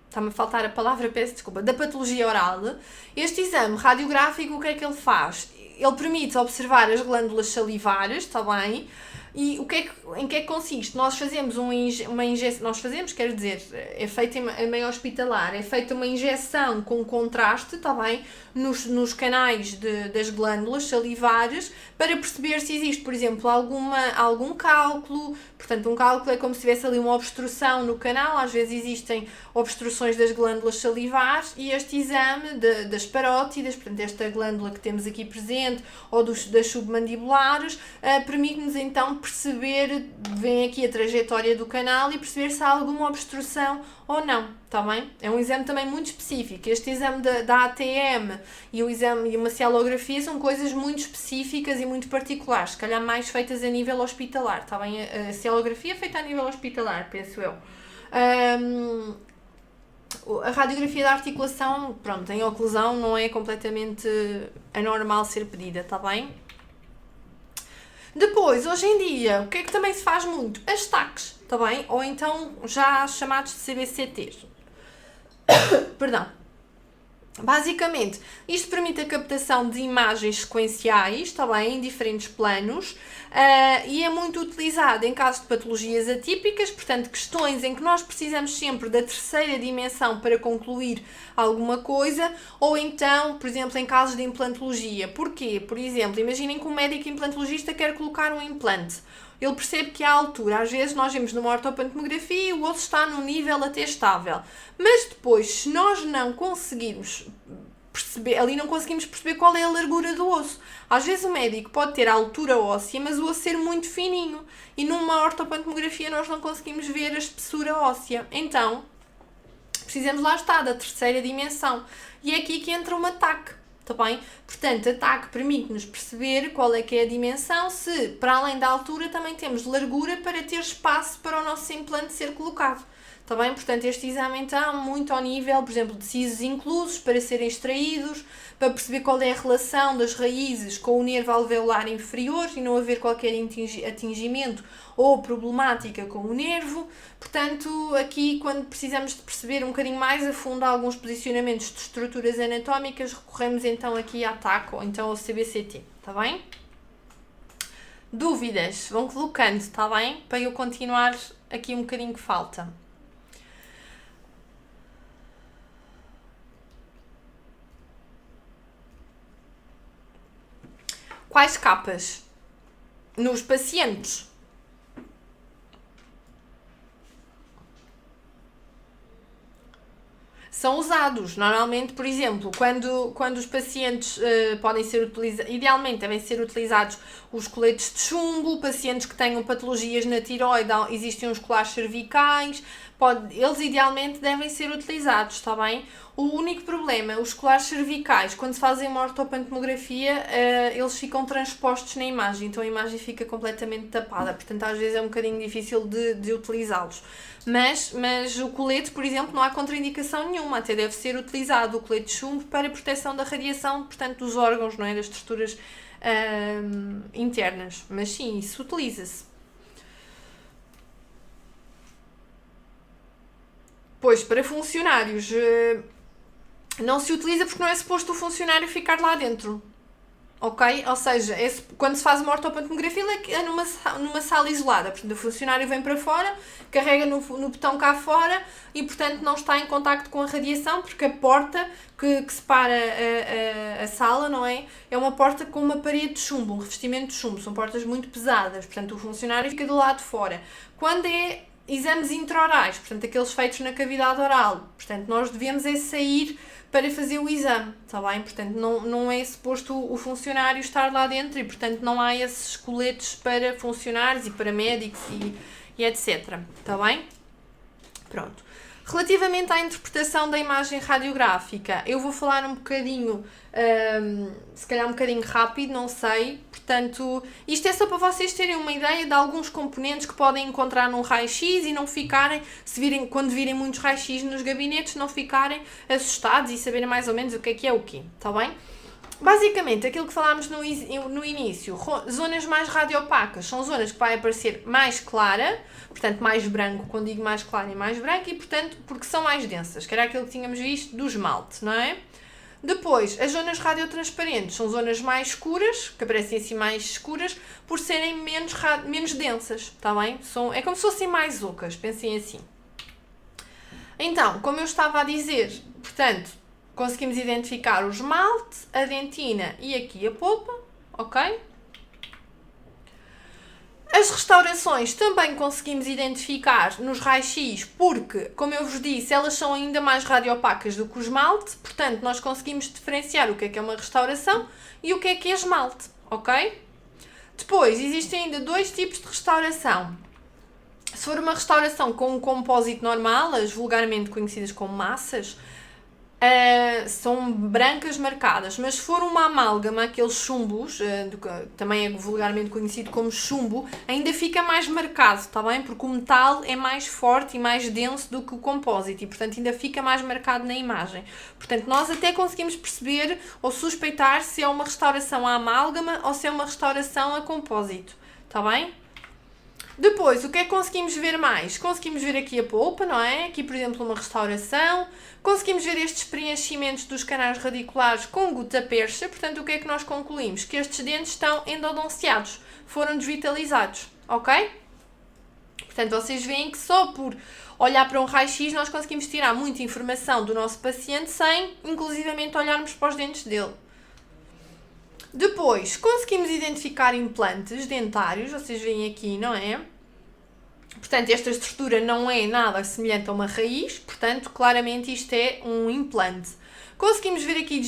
está-me a faltar a palavra, peço desculpa, da patologia oral. Este exame radiográfico, o que é que ele faz? Ele permite observar as glândulas salivares, está bem? E em que é que consiste? Nós fazemos uma injeção, quero dizer, é feita em meio hospitalar, é feita uma injeção com contraste, está bem? Nos canais das glândulas salivares para perceber se existe, por exemplo, algum cálculo. Portanto, um cálculo é como se tivesse ali uma obstrução no canal, às vezes existem obstruções das glândulas salivares e este exame das parótidas, portanto, esta glândula que temos aqui presente, ou das submandibulares, permite-nos então perceber, vem aqui a trajetória do canal e perceber se há alguma obstrução ou não, está bem? É um exame também muito específico. Este exame da ATM e o exame e uma cialografia são coisas muito específicas e muito particulares, se calhar mais feitas a nível hospitalar, está bem? A cialografia é feita a nível hospitalar, penso eu. A radiografia da articulação, pronto, em oclusão não é completamente anormal ser pedida, está bem? Depois, hoje em dia, o que é que também se faz muito? As TACs, está bem? Ou então já chamados de CBCTs. Perdão. Basicamente, isto permite a captação de imagens sequenciais, está bem, em diferentes planos, e é muito utilizado em casos de patologias atípicas, portanto, questões em que nós precisamos sempre da terceira dimensão para concluir alguma coisa, ou então, por exemplo, em casos de implantologia. Porquê? Por exemplo, imaginem que um médico implantologista quer colocar um implante. Ele percebe que à altura, às vezes nós vemos numa ortopantomografia e o osso está num nível até estável. Mas depois, se nós não conseguirmos perceber, ali não conseguimos perceber qual é a largura do osso. Às vezes o médico pode ter a altura óssea, mas o osso ser muito fininho. E numa ortopantomografia nós não conseguimos ver a espessura óssea. Então, precisamos lá estar da terceira dimensão. E é aqui que entra uma TAC. Está bem? Portanto, a TAC permite-nos perceber qual é que é a dimensão, se para além da altura também temos largura para ter espaço para o nosso implante ser colocado. Está bem? Portanto, este exame então, muito ao nível, por exemplo, de sisos inclusos para serem extraídos, para perceber qual é a relação das raízes com o nervo alveolar inferior e não haver qualquer atingimento ou problemática com o nervo. Portanto, aqui quando precisamos de perceber um bocadinho mais a fundo alguns posicionamentos de estruturas anatómicas, recorremos então aqui à TAC ou então ao CBCT, está bem? Dúvidas? Vão colocando, está bem? Para eu continuar aqui um bocadinho que falta. Quais capas? Nos pacientes. São usados. Normalmente, por exemplo, quando os pacientes podem ser utilizados, idealmente devem ser utilizados os coletes de chumbo, pacientes que tenham patologias na tireoide, existem os colares cervicais, eles idealmente devem ser utilizados, está bem? O único problema, os colares cervicais, quando se fazem uma ortopantomografia, eles ficam transpostos na imagem, então a imagem fica completamente tapada, portanto às vezes é um bocadinho difícil de utilizá-los. Mas o colete, por exemplo, não há contraindicação nenhuma, até deve ser utilizado o colete de chumbo para proteção da radiação, portanto dos órgãos, não é? Das estruturas internas, mas sim, isso utiliza-se. Pois, para funcionários, não se utiliza porque não é suposto o funcionário ficar lá dentro. ok? Ou seja, quando se faz uma ortopantomografia é numa sala isolada, portanto o funcionário vem para fora, carrega no botão cá fora e portanto não está em contacto com a radiação, porque a porta que separa a sala, não é? É uma porta com uma parede de chumbo, um revestimento de chumbo, são portas muito pesadas, portanto o funcionário fica do lado de fora. Quando é exames intraorais, portanto aqueles feitos na cavidade oral, portanto nós devemos sair para fazer o exame, está bem? Portanto, não é suposto o funcionário estar lá dentro e, portanto, não há esses coletes para funcionários e para médicos e etc. Está bem? Pronto. Relativamente à interpretação da imagem radiográfica, eu vou falar um bocadinho, se calhar um bocadinho rápido, não sei. Portanto, isto é só para vocês terem uma ideia de alguns componentes que podem encontrar num raio-x e não ficarem, quando virem muitos raios-x nos gabinetes, não ficarem assustados e saberem mais ou menos o que é o quê, está bem? Basicamente, aquilo que falámos no início, zonas mais radiopacas são zonas que vai aparecer mais clara, portanto mais branco, quando digo mais clara é mais branco, e portanto porque são mais densas, que era aquilo que tínhamos visto do esmalte, não é? Depois, as zonas radiotransparentes são zonas mais escuras, que aparecem assim mais escuras, por serem menos densas, está bem? É como se fossem mais ocas, pensem assim. Então, como eu estava a dizer, portanto, conseguimos identificar o esmalte, a dentina e aqui a polpa, ok? As restaurações também conseguimos identificar nos raios-x porque, como eu vos disse, elas são ainda mais radiopacas do que o esmalte, portanto nós conseguimos diferenciar o que é uma restauração e o que é esmalte, ok? Depois, existem ainda dois tipos de restauração. Se for uma restauração com um compósito normal, as vulgarmente conhecidas como massas, são brancas marcadas, mas se for uma amálgama, aqueles chumbos, também é vulgarmente conhecido como chumbo, ainda fica mais marcado, está bem? Porque o metal é mais forte e mais denso do que o compósito e, portanto, ainda fica mais marcado na imagem. Portanto, nós até conseguimos perceber ou suspeitar se é uma restauração a amálgama ou se é uma restauração a compósito, está bem? Depois, o que é que conseguimos ver mais? Conseguimos ver aqui a polpa, não é? Aqui, por exemplo, uma restauração. Conseguimos ver estes preenchimentos dos canais radiculares com gutta-percha. Portanto, o que é que nós concluímos? Que estes dentes estão endodonciados, foram desvitalizados, ok? Portanto, vocês veem que só por olhar para um raio-x nós conseguimos tirar muita informação do nosso paciente sem, inclusivamente, olharmos para os dentes dele. Depois, conseguimos identificar implantes dentários, vocês veem aqui, não é? Portanto, esta estrutura não é nada semelhante a uma raiz, portanto, claramente isto é um implante. Conseguimos ver aqui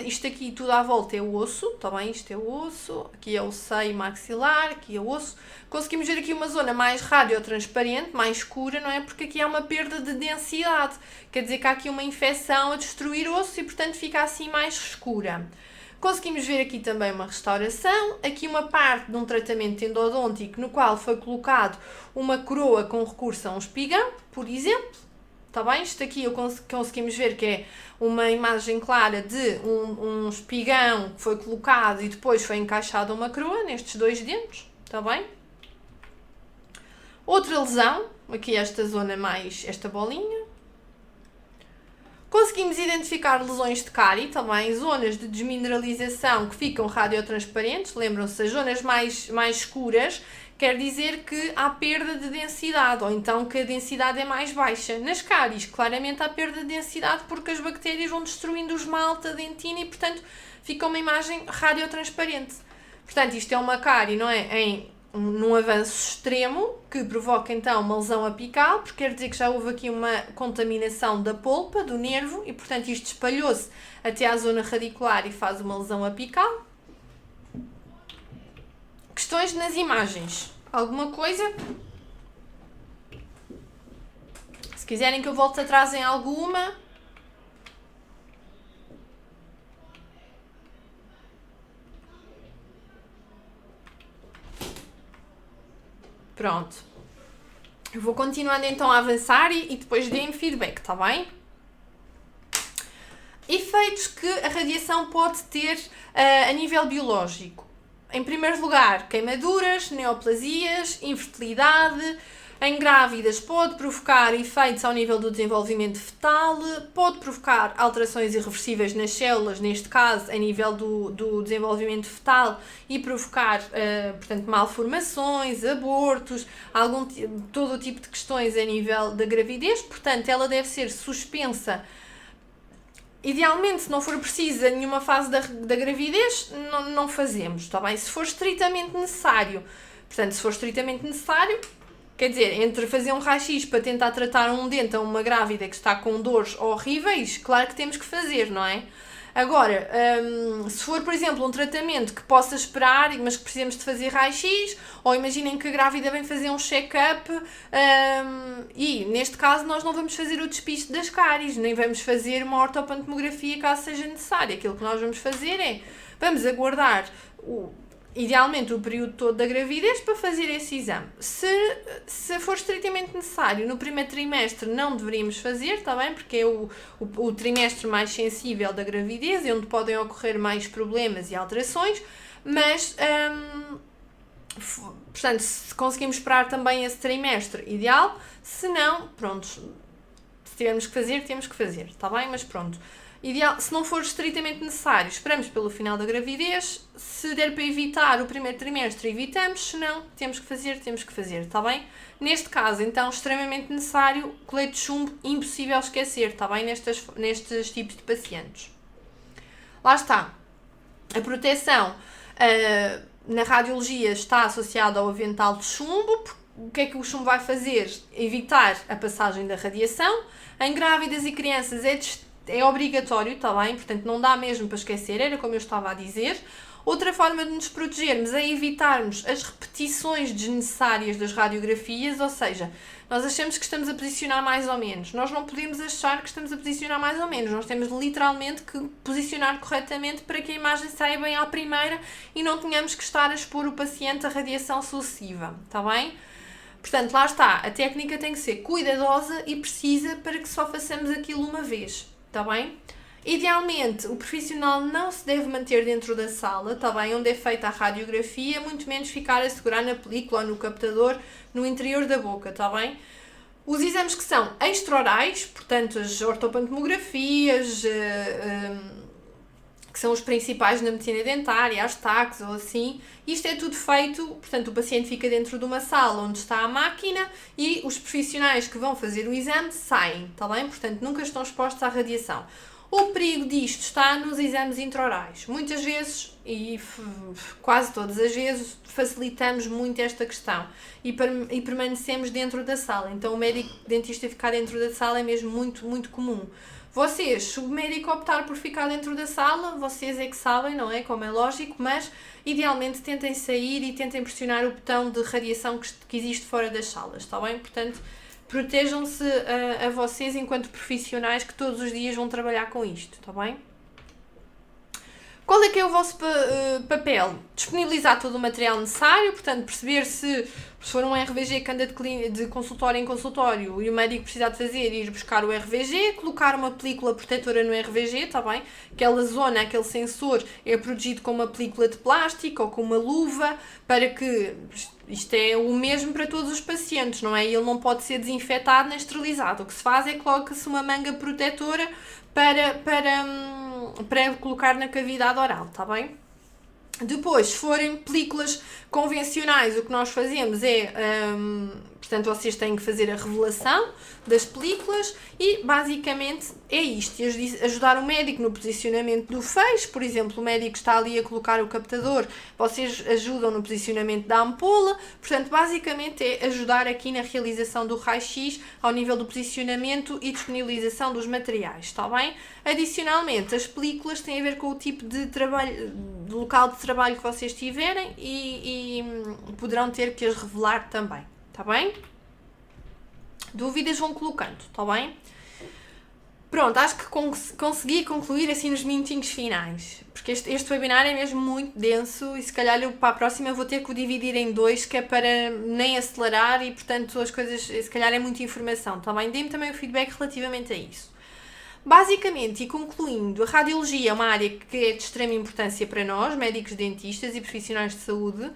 isto aqui tudo à volta é o osso, está bem? Isto é o osso, aqui é o seio maxilar, aqui é o osso. Conseguimos ver aqui uma zona mais radiotransparente, mais escura, não é? Porque aqui há uma perda de densidade, quer dizer que há aqui uma infecção a destruir o osso e, portanto, fica assim mais escura. Conseguimos ver aqui também uma restauração, aqui uma parte de um tratamento endodôntico no qual foi colocado uma coroa com recurso a um espigão, por exemplo. Está bem? Isto aqui conseguimos ver que é uma imagem clara de um espigão que foi colocado e depois foi encaixado uma coroa nestes dois dentes. Está bem? Outra lesão, aqui esta zona mais, esta bolinha. Conseguimos identificar lesões de cárie, também zonas de desmineralização que ficam radiotransparentes. Lembram-se, as zonas mais escuras quer dizer que há perda de densidade, ou então que a densidade é mais baixa. Nas cáries, claramente há perda de densidade porque as bactérias vão destruindo o esmalte, a dentina e, portanto, fica uma imagem radiotransparente. Portanto, isto é uma cárie, não é? Num avanço extremo, que provoca então uma lesão apical, porque quer dizer que já houve aqui uma contaminação da polpa, do nervo, e portanto isto espalhou-se até à zona radicular e faz uma lesão apical. Questões nas imagens? Alguma coisa? Se quiserem que eu volte atrás em alguma... Pronto. Eu vou continuando então a avançar e depois deem-me feedback, está bem? Efeitos que a radiação pode ter a nível biológico. Em primeiro lugar, queimaduras, neoplasias, infertilidade, Em grávidas pode provocar efeitos ao nível do desenvolvimento fetal, pode provocar alterações irreversíveis nas células, neste caso a nível do desenvolvimento fetal, e provocar, portanto, malformações, abortos, todo o tipo de questões a nível da gravidez. Portanto, ela deve ser suspensa. Idealmente, se não for precisa em nenhuma fase da gravidez, não fazemos, está bem? Se for estritamente necessário, quer dizer, entre fazer um raio-x para tentar tratar um dente a uma grávida que está com dores horríveis, claro que temos que fazer, não é? Agora, se for, por exemplo, um tratamento que possa esperar, mas que precisamos de fazer raio-x, ou imaginem que a grávida vem fazer um check-up, e neste caso nós não vamos fazer o despiste das cáries, nem vamos fazer uma ortopantomografia caso seja necessário. Aquilo que nós vamos fazer é, vamos aguardar idealmente o período todo da gravidez para fazer esse exame. Se for estritamente necessário, no primeiro trimestre não deveríamos fazer, está bem? Porque é o trimestre mais sensível da gravidez e onde podem ocorrer mais problemas e alterações, mas, portanto, se conseguimos esperar também esse trimestre, ideal. Se não, pronto, se tivermos que fazer, temos que fazer, está bem? Mas pronto. Ideal, se não for estritamente necessário, esperamos pelo final da gravidez. Se der para evitar o primeiro trimestre, evitamos. Se não, temos que fazer, está bem? Neste caso, então, extremamente necessário, colete de chumbo, impossível esquecer, está bem? Nestes tipos de pacientes. Lá está. A proteção na radiologia está associada ao avental de chumbo. O que é que o chumbo vai fazer? Evitar a passagem da radiação. Em grávidas e crianças é obrigatório, está bem? Portanto, não dá mesmo para esquecer, era como eu estava a dizer. Outra forma de nos protegermos é evitarmos as repetições desnecessárias das radiografias, ou seja, nós achamos que estamos a posicionar mais ou menos. Nós não podemos achar que estamos a posicionar mais ou menos, nós temos literalmente que posicionar corretamente para que a imagem saia bem à primeira e não tenhamos que estar a expor o paciente a radiação sucessiva, está bem? Portanto, lá está, a técnica tem que ser cuidadosa e precisa para que só façamos aquilo uma vez. Está bem? Idealmente, o profissional não se deve manter dentro da sala, está bem? Onde é feita a radiografia, muito menos ficar a segurar na película ou no captador no interior da boca, está bem? Os exames que são extraorais, portanto, as ortopantomografias, que são os principais na medicina dentária, as TACs ou assim, isto é tudo feito, portanto, o paciente fica dentro de uma sala onde está a máquina e os profissionais que vão fazer o exame saem, está bem? Portanto, nunca estão expostos à radiação. O perigo disto está nos exames intraorais. Muitas vezes, e quase todas as vezes, facilitamos muito esta questão e permanecemos dentro da sala. Então, o médico dentista ficar dentro da sala é mesmo muito, muito comum. Vocês, se o médico optar por ficar dentro da sala, vocês é que sabem, não é? Como é lógico, mas idealmente tentem sair e tentem pressionar o botão de radiação que existe fora das salas, está bem? Portanto, protejam-se a vocês enquanto profissionais que todos os dias vão trabalhar com isto, está bem? Qual é que é o vosso papel? Disponibilizar todo o material necessário, portanto, perceber se for um RVG que anda de consultório em consultório e o médico precisar de fazer, ir buscar o RVG, colocar uma película protetora no RVG, está bem? Aquela zona, aquele sensor é protegido com uma película de plástico ou com uma luva, para que isto é o mesmo para todos os pacientes, não é? Ele não pode ser desinfetado nem esterilizado. O que se faz é que coloca-se uma manga protetora para colocar na cavidade oral, está bem? Depois, se forem películas convencionais, o que nós fazemos é, portanto, vocês têm que fazer a revelação das películas e, basicamente, é isto. Ajudar o médico no posicionamento do feixe, por exemplo, o médico está ali a colocar o captador, vocês ajudam no posicionamento da ampola, portanto, basicamente é ajudar aqui na realização do raio-x ao nível do posicionamento e disponibilização dos materiais, está bem? Adicionalmente, as películas têm a ver com o tipo de trabalho, do local de trabalho que vocês tiverem e poderão ter que as revelar também, está bem? Dúvidas vão colocando, está bem? Pronto, acho que consegui concluir assim nos minutinhos finais, porque este webinar é mesmo muito denso e se calhar eu para a próxima vou ter que o dividir em dois, que é para nem acelerar e portanto as coisas, se calhar é muita informação, está bem? Dê-me também o feedback relativamente a isso. Basicamente, e concluindo, a radiologia é uma área que é de extrema importância para nós, médicos dentistas e profissionais de saúde,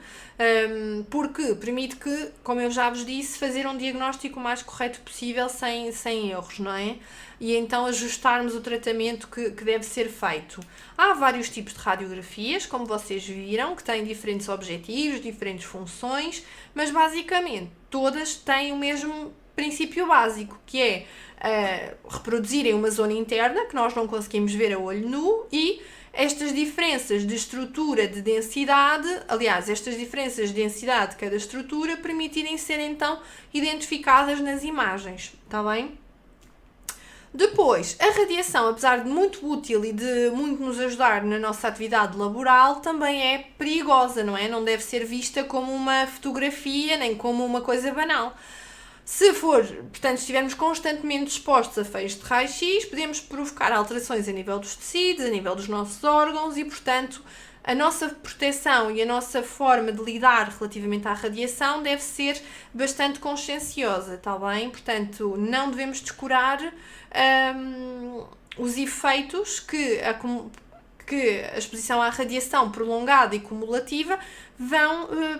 porque permite que, como eu já vos disse, fazer um diagnóstico o mais correto possível sem erros, não é? E então ajustarmos o tratamento que deve ser feito. Há vários tipos de radiografias, como vocês viram, que têm diferentes objetivos, diferentes funções, mas basicamente todas têm o mesmo princípio básico, que é reproduzirem uma zona interna que nós não conseguimos ver a olho nu e estas diferenças de estrutura, de densidade, aliás, estas diferenças de densidade de cada estrutura permitirem ser então identificadas nas imagens, está bem? Depois, a radiação, apesar de muito útil e de muito nos ajudar na nossa atividade laboral, também é perigosa, não é? Não deve ser vista como uma fotografia, nem como uma coisa banal. Se for, portanto, estivermos constantemente expostos a feios de raio-x, podemos provocar alterações a nível dos tecidos, a nível dos nossos órgãos e, portanto, a nossa proteção e a nossa forma de lidar relativamente à radiação deve ser bastante conscienciosa, está bem? Portanto, não devemos descurar os efeitos que a exposição à radiação prolongada e cumulativa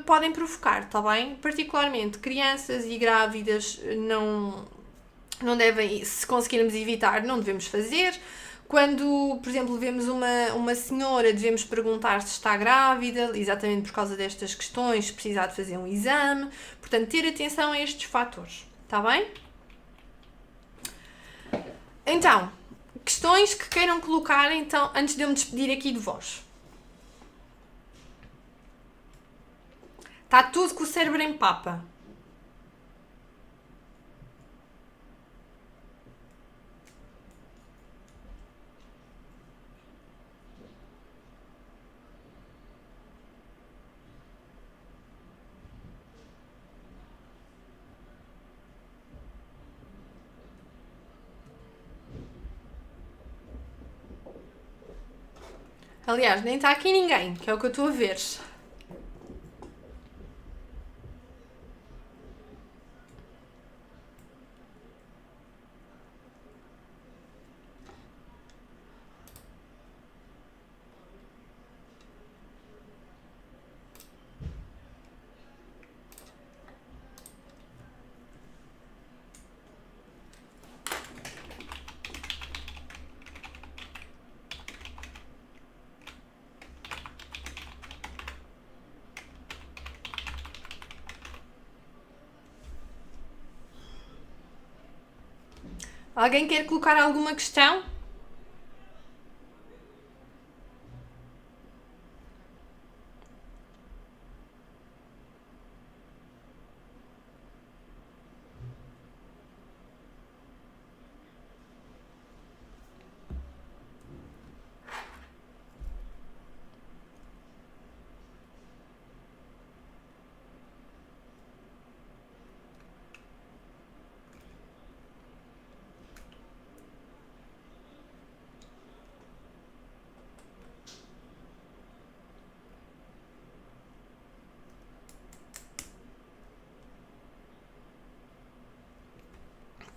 podem provocar, está bem? Particularmente crianças e grávidas não devem, se conseguirmos evitar, não devemos fazer. Quando, por exemplo, vemos uma senhora, devemos perguntar se está grávida, exatamente por causa destas questões, se precisar de fazer um exame. Portanto, ter atenção a estes fatores, está bem? Então, questões que queiram colocar, então, antes de eu me despedir aqui de vós. Está tudo com o cérebro em papa. Aliás, nem está aqui ninguém, que é o que eu estou a ver. Alguém quer colocar alguma questão?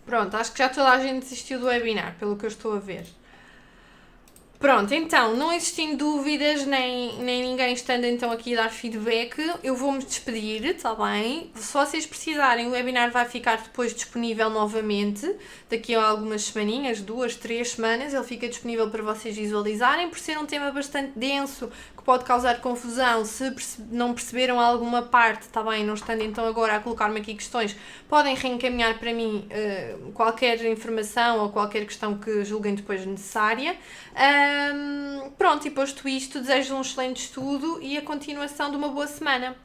Pronto, acho que já toda a gente desistiu do webinar, pelo que eu estou a ver. Pronto, então, não existindo dúvidas, nem ninguém estando então aqui a dar feedback, eu vou-me despedir, está bem? Se vocês precisarem, o webinar vai ficar depois disponível novamente, daqui a algumas semaninhas, 2, 3 semanas, ele fica disponível para vocês visualizarem, por ser um tema bastante denso, que pode causar confusão, se não perceberam alguma parte, está bem? Não estando então agora a colocar-me aqui questões, podem reencaminhar para mim qualquer informação ou qualquer questão que julguem depois necessária. Pronto, e posto isto, desejo um excelente estudo e a continuação de uma boa semana.